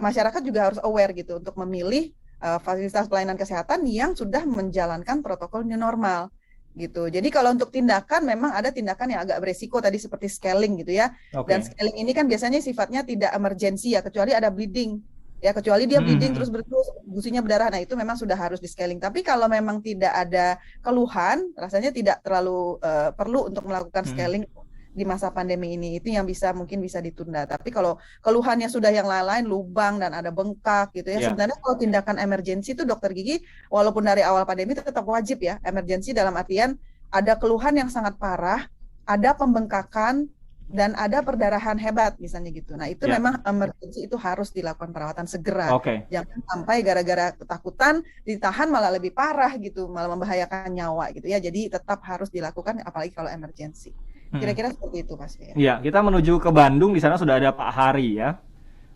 masyarakat juga harus aware gitu untuk memilih fasilitas pelayanan kesehatan yang sudah menjalankan protokol new normal gitu. Jadi kalau untuk tindakan memang ada tindakan yang agak beresiko tadi seperti scaling gitu ya. Dan scaling ini kan biasanya sifatnya tidak emergensi ya, kecuali ada bleeding. Ya, kecuali dia bleeding terus gusinya berdarah, nah itu memang sudah harus di scaling. Tapi kalau memang tidak ada keluhan, rasanya tidak terlalu perlu untuk melakukan scaling di masa pandemi ini. Itu yang mungkin bisa ditunda. Tapi kalau keluhannya sudah yang lain-lain, lubang dan ada bengkak gitu ya, sebenarnya kalau tindakan emergensi itu dokter gigi walaupun dari awal pandemi itu tetap wajib ya. Emergensi dalam artian ada keluhan yang sangat parah, ada pembengkakan, dan ada perdarahan hebat misalnya gitu. Nah itu memang emergensi itu harus dilakukan perawatan segera. Jangan sampai gara-gara ketakutan ditahan malah lebih parah gitu, malah membahayakan nyawa gitu ya. Jadi tetap harus dilakukan apalagi kalau emergensi. Kira-kira seperti itu Mas. Iya, kita menuju ke Bandung. Di sana sudah ada Pak Hari ya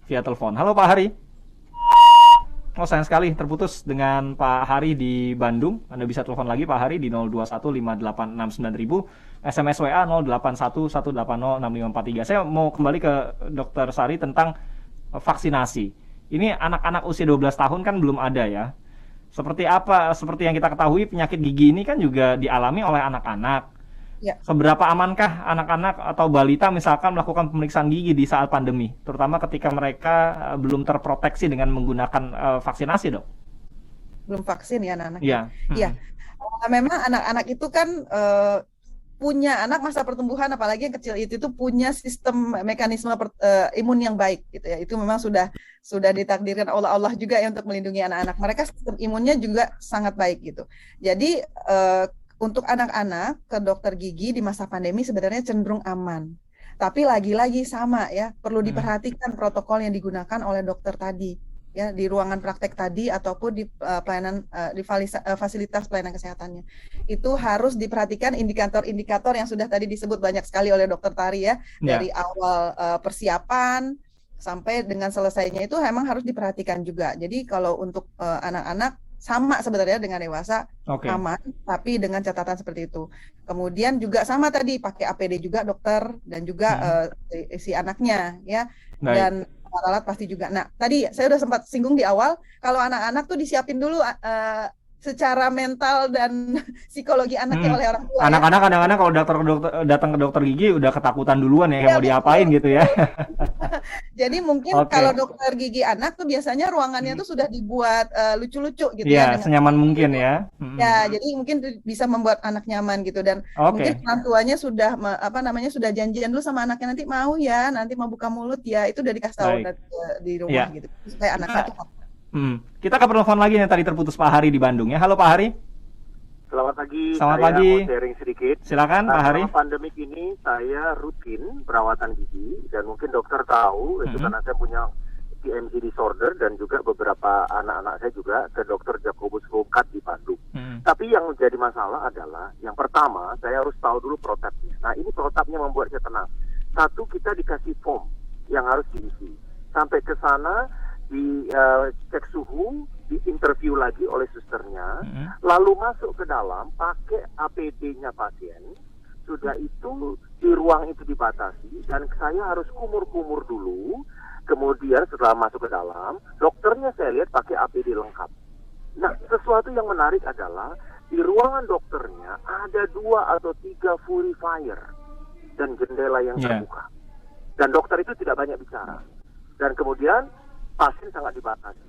via telepon. Halo Pak Hari. Oh sayang sekali terputus dengan Pak Hari di Bandung. Anda bisa telepon lagi Pak Hari di 0215869000, SMS WA 0811806543. Saya mau kembali ke Dr. Sari tentang vaksinasi. Ini anak-anak usia 12 tahun kan belum ada ya. Seperti apa? Seperti yang kita ketahui penyakit gigi ini kan juga dialami oleh anak-anak. Seberapa amankah anak-anak atau balita misalkan melakukan pemeriksaan gigi di saat pandemi, terutama ketika mereka belum terproteksi dengan menggunakan vaksinasi, Dok? Belum vaksin ya anak-anak? Iya. Memang anak-anak itu kan punya anak masa pertumbuhan, apalagi yang kecil itu punya sistem mekanisme imun yang baik gitu ya. Itu memang sudah ditakdirkan oleh Allah juga ya untuk melindungi anak-anak. Mereka sistem imunnya juga sangat baik gitu. Jadi untuk anak-anak ke dokter gigi di masa pandemi sebenarnya cenderung aman. Tapi lagi-lagi sama ya, perlu diperhatikan protokol yang digunakan oleh dokter tadi ya, di ruangan praktek tadi ataupun di fasilitas pelayanan kesehatannya. Itu harus diperhatikan indikator-indikator yang sudah tadi disebut banyak sekali oleh dokter Tari ya, dari awal persiapan sampai dengan selesainya itu memang harus diperhatikan juga. Jadi kalau untuk anak-anak sama sebenarnya dengan dewasa, Oke. aman, tapi dengan catatan seperti itu. Kemudian juga sama tadi pakai APD juga dokter dan juga si anaknya ya. Baik. Dan alat-alat pasti juga. Nah, tadi saya udah sempat singgung di awal kalau anak-anak tuh disiapin dulu secara mental dan psikologi anaknya oleh orang tua. Anak-anak kadang-kadang kalau datang ke dokter gigi udah ketakutan duluan ya, mau diapain gitu ya. Jadi mungkin kalau dokter gigi anak tuh biasanya ruangannya tuh sudah dibuat lucu-lucu gitu ya. Iya, senyaman mungkin ya. Ya, jadi mungkin bisa membuat anak nyaman gitu dan mungkin orang tuanya sudah sudah janjian dulu sama anaknya, nanti mau ya, nanti mau buka mulut ya, itu udah dikasih tahu di rumah gitu supaya anaknya tuh. Kita ke penelpon lagi nih, tadi terputus Pak Hari di Bandung ya. Halo Pak Hari. Selamat pagi. Selamat saya pagi. Mau sharing sedikit. Silakan Pak Hari. Selama pandemik ini saya rutin perawatan gigi dan mungkin dokter tahu itu karena saya punya TMJ disorder dan juga beberapa anak-anak saya juga ke dokter Jacobus Rokat di Bandung. Tapi yang menjadi masalah adalah yang pertama saya harus tahu dulu protapnya. Nah ini protapnya membuat saya tenang. Satu, kita dikasih form yang harus diisi. Sampai ke sana di cek suhu, di interview lagi oleh susternya, lalu masuk ke dalam pakai APD-nya pasien. Sudah itu di ruang itu dibatasi dan saya harus kumur-kumur dulu. Kemudian setelah masuk ke dalam, dokternya saya lihat pakai APD lengkap. Nah, sesuatu yang menarik adalah di ruangan dokternya ada 2 atau 3 purifier dan jendela yang terbuka. Dan dokter itu tidak banyak bicara. Dan kemudian pasien sangat dibatasi.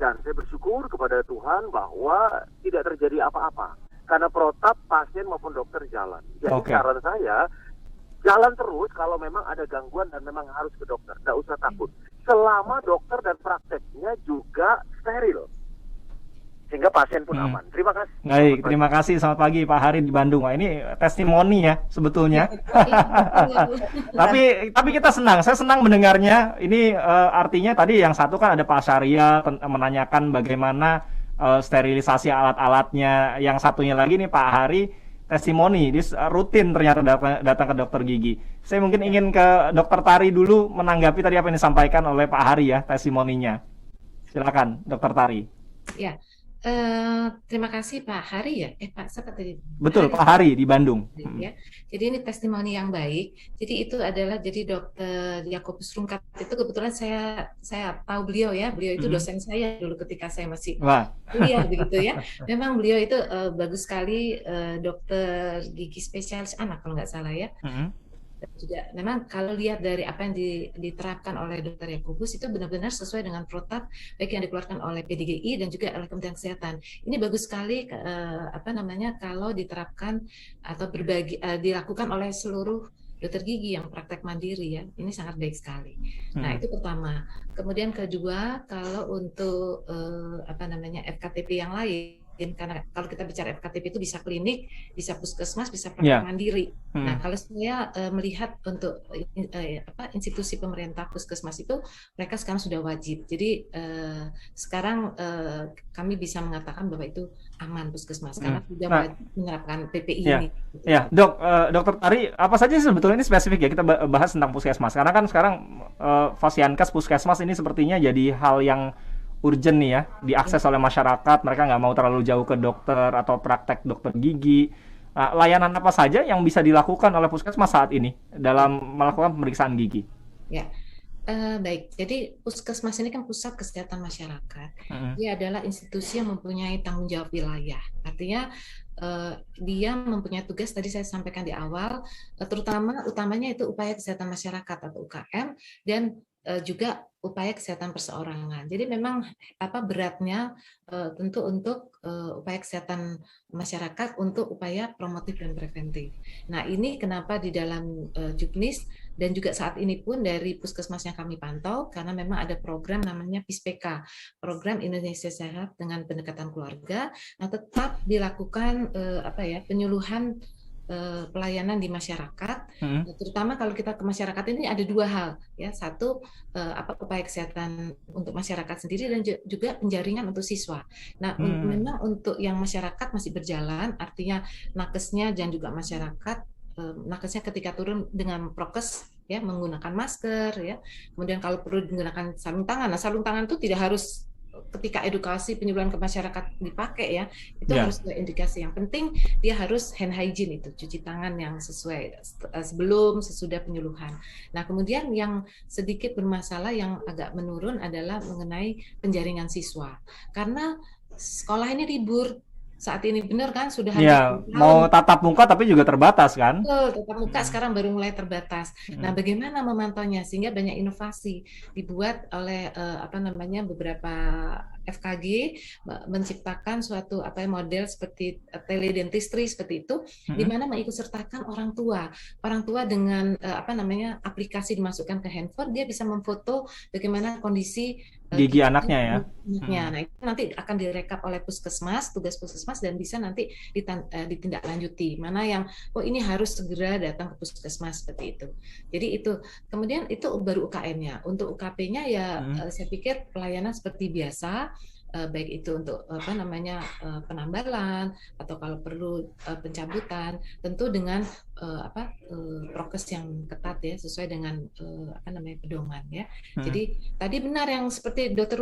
Dan saya bersyukur kepada Tuhan bahwa tidak terjadi apa-apa. Karena protap pasien maupun dokter jalan. Jadi saran saya, jalan terus kalau memang ada gangguan dan memang harus ke dokter. Tidak usah takut. Selama dokter dan prakteknya juga steril. Sehingga pasien pun aman. Terima kasih. Baik, terima kasih. Selamat pagi Pak Hari di Bandung. Wah, ini testimoni ya sebetulnya. tapi kita senang. Saya senang mendengarnya. Ini artinya tadi yang satu kan ada Pak Syariah menanyakan bagaimana sterilisasi alat-alatnya. Yang satunya lagi nih Pak Hari testimoni. Dia rutin ternyata datang ke dokter gigi. Saya mungkin ingin ke Dokter Tari dulu menanggapi tadi apa yang disampaikan oleh Pak Hari ya, testimoninya. Silakan Dokter Tari. Ya. Terima kasih Pak Hari ya. Pak siapa tadi? Betul, Pak Hari di Bandung. Ya. Jadi ini testimoni yang baik. Jadi itu adalah Dokter Jacobus Rungkat itu kebetulan saya tahu beliau ya. Beliau itu dosen saya dulu ketika saya masih kuliah begitu ya. Memang beliau itu bagus sekali dokter gigi spesialis anak kalau nggak salah ya. Juga memang kalau lihat dari apa yang diterapkan oleh Dokter Jacobus itu benar-benar sesuai dengan protap baik yang dikeluarkan oleh PDGI dan juga oleh Kementerian Kesehatan. Ini bagus sekali kalau diterapkan atau dilakukan oleh seluruh dokter gigi yang praktek mandiri ya. Ini sangat baik sekali. Nah, itu pertama. Kemudian kedua, kalau untuk FKTP yang lain, karena kalau kita bicara FKTP itu bisa klinik, bisa puskesmas, bisa praktek mandiri. Nah, kalau saya melihat untuk institusi pemerintah puskesmas itu mereka sekarang sudah wajib. Jadi sekarang kami bisa mengatakan bahwa itu aman puskesmas karena sudah wajib menerapkan PPI ini. Ya, Dokter Tari, apa saja sebetulnya ini spesifik ya kita bahas tentang puskesmas. Karena kan sekarang Fasiankes puskesmas ini sepertinya jadi hal yang urgent nih ya, diakses oleh masyarakat, mereka nggak mau terlalu jauh ke dokter atau praktek dokter gigi. Layanan apa saja yang bisa dilakukan oleh puskesmas saat ini dalam melakukan pemeriksaan gigi? Ya, baik. Jadi puskesmas ini kan pusat kesehatan masyarakat. Dia adalah institusi yang mempunyai tanggung jawab wilayah. Artinya dia mempunyai tugas, tadi saya sampaikan di awal, utamanya itu upaya kesehatan masyarakat atau UKM dan juga upaya kesehatan perseorangan. Jadi memang beratnya tentu untuk upaya kesehatan masyarakat untuk upaya promotif dan preventif. Nah, ini kenapa di dalam Juknis dan juga saat ini pun dari puskesmas yang kami pantau karena memang ada program namanya PISPK, Program Indonesia Sehat dengan Pendekatan Keluarga. Nah, tetap dilakukan penyuluhan pelayanan di masyarakat, terutama kalau kita ke masyarakat ini ada 2 hal ya. Satu upaya kesehatan untuk masyarakat sendiri dan juga penjaringan untuk siswa. Nah, memang untuk yang masyarakat masih berjalan, artinya nakesnya dan juga masyarakat nakesnya ketika turun dengan prokes ya, menggunakan masker ya. Kemudian kalau perlu menggunakan sarung tangan. Nah, sarung tangan itu tidak harus ketika edukasi penyuluhan ke masyarakat dipakai ya, itu Ya. harus ada indikasi. Yang penting dia harus hand hygiene, itu cuci tangan yang sesuai sebelum sesudah penyuluhan. Nah, kemudian yang sedikit bermasalah yang agak menurun adalah mengenai penjaringan siswa. Karena sekolah ini libur saat ini, benar kan, sudah Ya, hampir mau tahun. tatap muka tapi juga terbatas kan? Betul, tatap muka sekarang baru mulai terbatas. Nah, Mm. bagaimana memantaunya sehingga banyak inovasi dibuat oleh beberapa FKG menciptakan suatu model seperti teledentistry seperti itu, di mana mengikutsertakan orang tua. Orang tua dengan aplikasi dimasukkan ke handphone, dia bisa memfoto bagaimana kondisi Gigi anaknya ya. anaknya. Nah, itu nanti akan direkap oleh puskesmas, tugas puskesmas, dan bisa nanti ditindaklanjuti. Mana yang ini harus segera datang ke puskesmas seperti itu. Jadi itu. Kemudian itu baru UKM-nya. Untuk UKP-nya ya saya pikir pelayanan seperti biasa, baik itu untuk penambalan atau kalau perlu pencabutan, tentu dengan prokes yang ketat ya, sesuai dengan pedoman ya. Jadi tadi benar yang seperti Dokter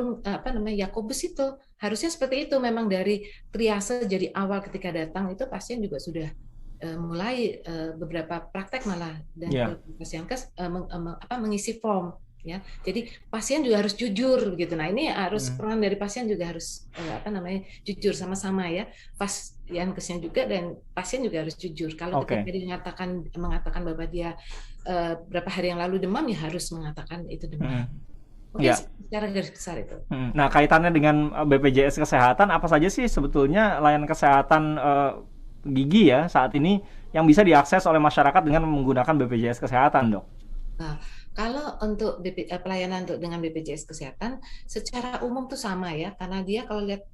Yakobus itu, harusnya seperti itu, memang dari triase jadi awal ketika datang itu pasien juga sudah mulai beberapa praktek malah dan pasien mengisi form ya. Jadi pasien juga harus jujur begitu. Nah, ini harus peran dari pasien juga harus jujur sama-sama ya. Kesnya juga dan pasien juga harus jujur. Kalau ketika dia mengatakan bahwa dia berapa hari yang lalu demam, ya harus mengatakan itu demam. Oke, secara garis besar itu. Nah, kaitannya dengan BPJS Kesehatan, apa saja sih sebetulnya layanan kesehatan gigi ya saat ini yang bisa diakses oleh masyarakat dengan menggunakan BPJS Kesehatan, Dok? Nah, kalau untuk pelayanan dengan BPJS Kesehatan secara umum tuh sama ya, karena dia kalau lihat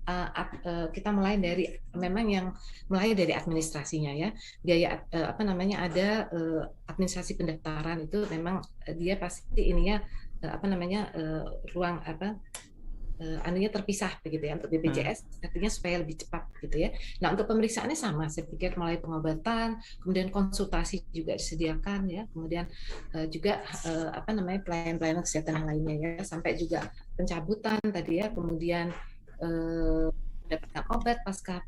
kita mulai dari administrasinya ya, biaya ada administrasi pendaftaran itu memang dia pasti ruang anunya terpisah begitu ya untuk BPJS, artinya supaya lebih cepat gitu ya. Nah, untuk pemeriksaannya sama, saya pikir mulai pengobatan, kemudian konsultasi juga disediakan ya, kemudian juga pelayanan kesehatan yang lainnya ya, sampai juga pencabutan tadi ya, kemudian mendapatkan obat pasca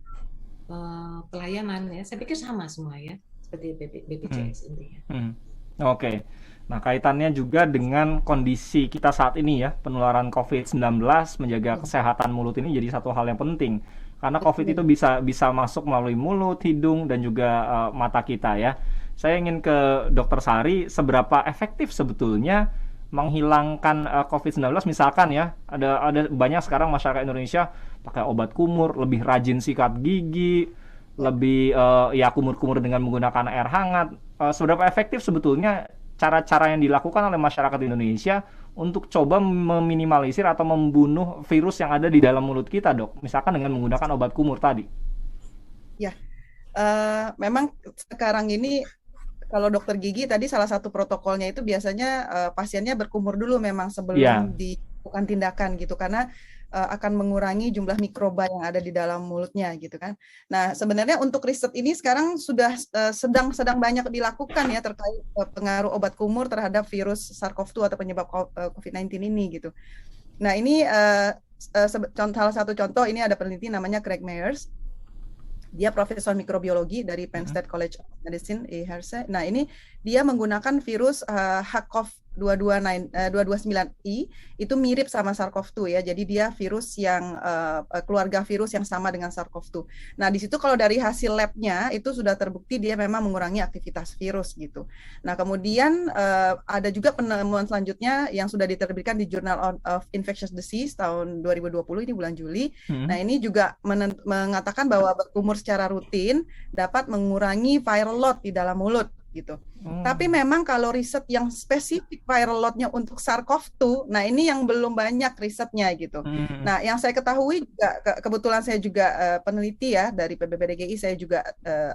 pelayanan ya. Saya pikir sama semua ya, seperti BPJS intinya. Oke. Nah, kaitannya juga dengan kondisi kita saat ini ya, penularan COVID-19, menjaga kesehatan mulut ini jadi satu hal yang penting. Karena COVID itu bisa masuk melalui mulut, hidung, dan juga mata kita ya. Saya ingin ke Dr. Sari, seberapa efektif sebetulnya menghilangkan COVID-19, misalkan ya, ada banyak sekarang masyarakat Indonesia pakai obat kumur, lebih rajin sikat gigi, lebih kumur-kumur dengan menggunakan air hangat. Seberapa efektif sebetulnya cara-cara yang dilakukan oleh masyarakat Indonesia untuk coba meminimalisir atau membunuh virus yang ada di dalam mulut kita, Dok? Misalkan dengan menggunakan obat kumur tadi. Ya, memang sekarang ini kalau dokter gigi tadi salah satu protokolnya itu biasanya pasiennya berkumur dulu memang sebelum dilakukan tindakan gitu, karena akan mengurangi jumlah mikroba yang ada di dalam mulutnya gitu kan. Nah, sebenarnya untuk riset ini sekarang sudah sedang banyak dilakukan ya terkait pengaruh obat kumur terhadap virus SARS-CoV-2 atau penyebab COVID-19 ini gitu. Nah, ini salah satu contoh, ini ada peneliti namanya Craig Myers. Dia profesor mikrobiologi dari Penn State College of Medicine di Hershey. Nah, ini dia menggunakan virus HCoV229i, itu mirip sama SARS-CoV-2 ya. Jadi dia virus yang keluarga virus yang sama dengan SARS-CoV-2. Nah, di situ kalau dari hasil labnya itu sudah terbukti dia memang mengurangi aktivitas virus gitu. Nah, kemudian ada juga penemuan selanjutnya yang sudah diterbitkan di Journal of Infectious Disease tahun 2020, ini bulan Juli. Nah, ini juga mengatakan bahwa berkumur secara rutin dapat mengurangi viral load di dalam mulut gitu. Tapi memang kalau riset yang spesifik viral load-nya untuk SARS-CoV-2, nah ini yang belum banyak risetnya gitu. Nah, yang saya ketahui juga, kebetulan saya juga peneliti ya dari PBPDGI, saya juga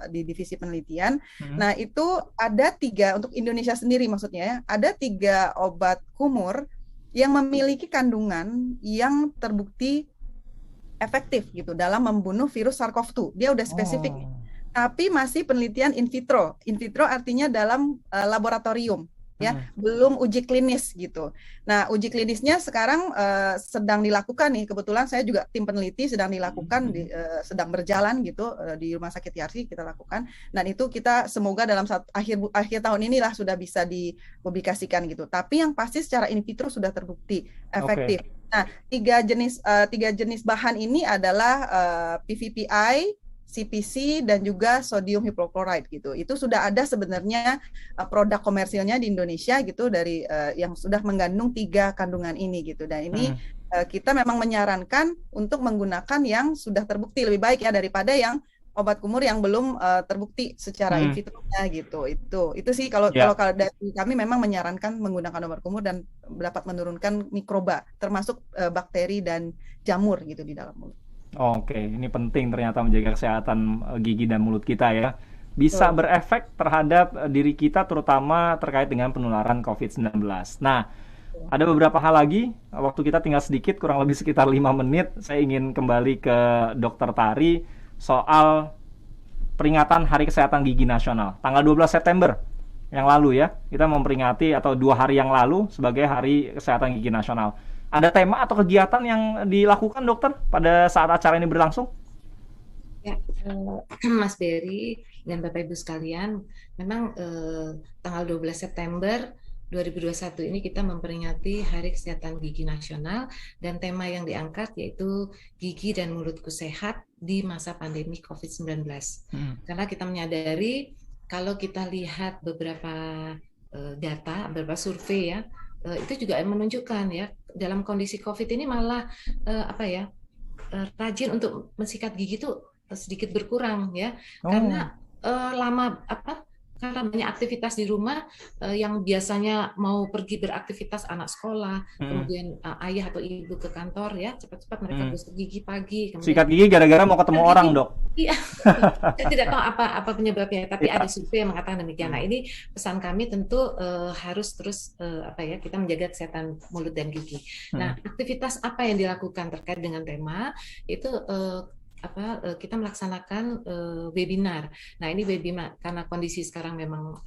di divisi penelitian. Nah, itu ada 3 untuk Indonesia sendiri maksudnya ya, ada 3 obat kumur yang memiliki kandungan yang terbukti efektif gitu dalam membunuh virus SARS-CoV-2. Dia udah spesifik. Tapi masih penelitian in vitro. In vitro artinya dalam laboratorium ya, belum uji klinis gitu. Nah, uji klinisnya sekarang sedang dilakukan nih. Kebetulan saya juga tim peneliti sedang dilakukan, sedang berjalan gitu di Rumah Sakit Yarsi kita lakukan. Dan itu kita semoga dalam akhir tahun inilah sudah bisa dipublikasikan gitu. Tapi yang pasti secara in vitro sudah terbukti efektif. Nah, tiga jenis bahan ini adalah PVPI, CPC, dan juga sodium hipochlorite gitu. Itu sudah ada sebenarnya produk komersilnya di Indonesia gitu dari yang sudah mengandung 3 kandungan ini gitu. Dan ini kita memang menyarankan untuk menggunakan yang sudah terbukti lebih baik ya daripada yang obat kumur yang belum terbukti secara in vitro-nya gitu. Itu sih kalau dari kami memang menyarankan menggunakan obat kumur dan dapat menurunkan mikroba termasuk bakteri dan jamur gitu di dalam mulut. Oke, ini penting ternyata menjaga kesehatan gigi dan mulut kita ya. Bisa berefek terhadap diri kita terutama terkait dengan penularan COVID-19. Nah, ada beberapa hal lagi. Waktu kita tinggal sedikit, kurang lebih sekitar 5 menit. Saya ingin kembali ke Dr. Tari soal peringatan Hari Kesehatan Gigi Nasional. Tanggal 12 September yang lalu ya, kita memperingati atau 2 hari yang lalu sebagai Hari Kesehatan Gigi Nasional. Ada tema atau kegiatan yang dilakukan dokter pada saat acara ini berlangsung? Ya, Mas Berry dan Bapak Ibu sekalian, memang tanggal 12 September 2021 ini kita memperingati Hari Kesehatan Gigi Nasional dan tema yang diangkat yaitu gigi dan mulutku sehat di masa pandemi COVID-19. Karena kita menyadari kalau kita lihat beberapa data, beberapa survei ya, itu juga menunjukkan ya dalam kondisi COVID ini malah rajin untuk mensikat gigi itu sedikit berkurang ya karena karena banyak aktivitas di rumah yang biasanya mau pergi beraktivitas anak sekolah, kemudian ayah atau ibu ke kantor ya cepat-cepat mereka gosok gigi pagi. Sikat gigi gara-gara mau ketemu orang dok. Iya, saya tidak tahu apa penyebabnya, tapi ada survei yang mengatakan demikian. Nah ini pesan kami tentu harus terus kita menjaga kesehatan mulut dan gigi. Nah aktivitas apa yang dilakukan terkait dengan tema itu kita melaksanakan webinar. Nah ini webinar karena kondisi sekarang memang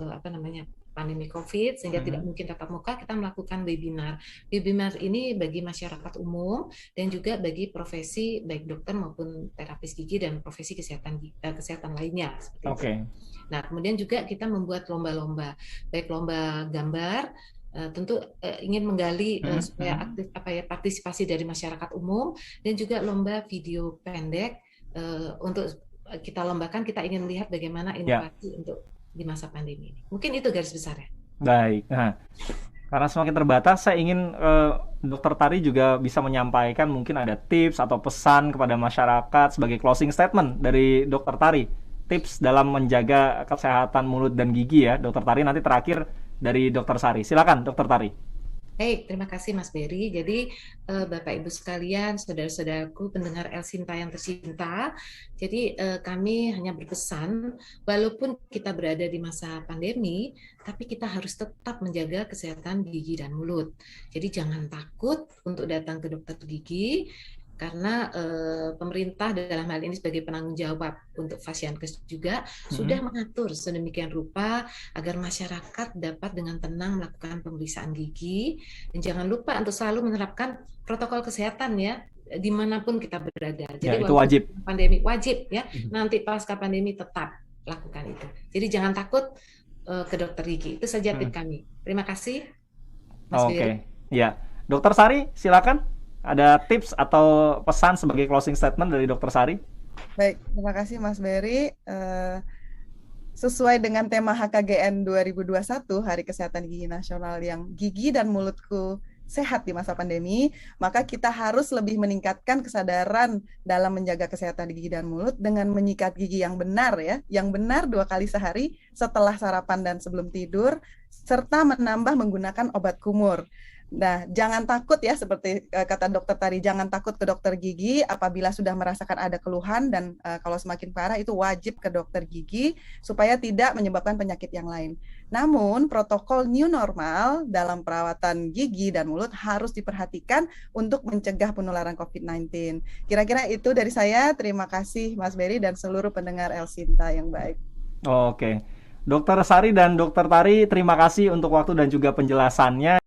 pandemi COVID sehingga tidak mungkin tatap muka, kita melakukan webinar. Webinar ini bagi masyarakat umum dan juga bagi profesi baik dokter maupun terapis gigi dan profesi kesehatan lainnya. Oke. Nah kemudian juga kita membuat lomba-lomba, baik lomba gambar. Tentu ingin menggali supaya aktif partisipasi dari masyarakat umum dan juga lomba video pendek untuk kita lombakan, kita ingin melihat bagaimana inovasi untuk di masa pandemi ini. Mungkin itu garis besarnya. Baik. Nah, karena semakin terbatas, saya ingin Dr. Tari juga bisa menyampaikan mungkin ada tips atau pesan kepada masyarakat sebagai closing statement dari Dr. Tari. Tips dalam menjaga kesehatan mulut dan gigi ya, Dr. Tari. Nanti terakhir dari Dr. Sari. Silakan, Dr. Tari. Baik, terima kasih Mas Berry. Jadi Bapak Ibu sekalian, saudara-saudaraku pendengar El Sinta yang tercinta, jadi kami hanya berpesan, walaupun kita berada di masa pandemi, tapi kita harus tetap menjaga kesehatan gigi dan mulut. Jadi jangan takut untuk datang ke dokter gigi, karena pemerintah dalam hal ini sebagai penanggung jawab untuk Fasiankes juga sudah mengatur sedemikian rupa agar masyarakat dapat dengan tenang melakukan pemeriksaan gigi, dan jangan lupa untuk selalu menerapkan protokol kesehatan ya dimanapun kita berada. Jadi itu wajib. Pandemi wajib ya. Nanti pasca pandemi tetap lakukan itu. Jadi jangan takut ke dokter gigi. Itu saja tip kami. Terima kasih. Oke. Ya, Dokter Sari silakan. Ada tips atau pesan sebagai closing statement dari Dr. Sari? Baik, terima kasih Mas Berry. Sesuai dengan tema HKGN 2021, Hari Kesehatan Gigi Nasional yang gigi dan mulutku sehat di masa pandemi, maka kita harus lebih meningkatkan kesadaran dalam menjaga kesehatan gigi dan mulut dengan menyikat gigi yang benar ya, yang benar 2 kali sehari setelah sarapan dan sebelum tidur, serta menambah menggunakan obat kumur. Nah, jangan takut ya, seperti kata dokter tadi, jangan takut ke dokter gigi apabila sudah merasakan ada keluhan, dan kalau semakin parah itu wajib ke dokter gigi supaya tidak menyebabkan penyakit yang lain. Namun, protokol new normal dalam perawatan gigi dan mulut harus diperhatikan untuk mencegah penularan COVID-19. Kira-kira itu dari saya. Terima kasih Mas Berry dan seluruh pendengar El Sinta yang baik. Oke. Dokter Sari dan Dokter Tari, terima kasih untuk waktu dan juga penjelasannya.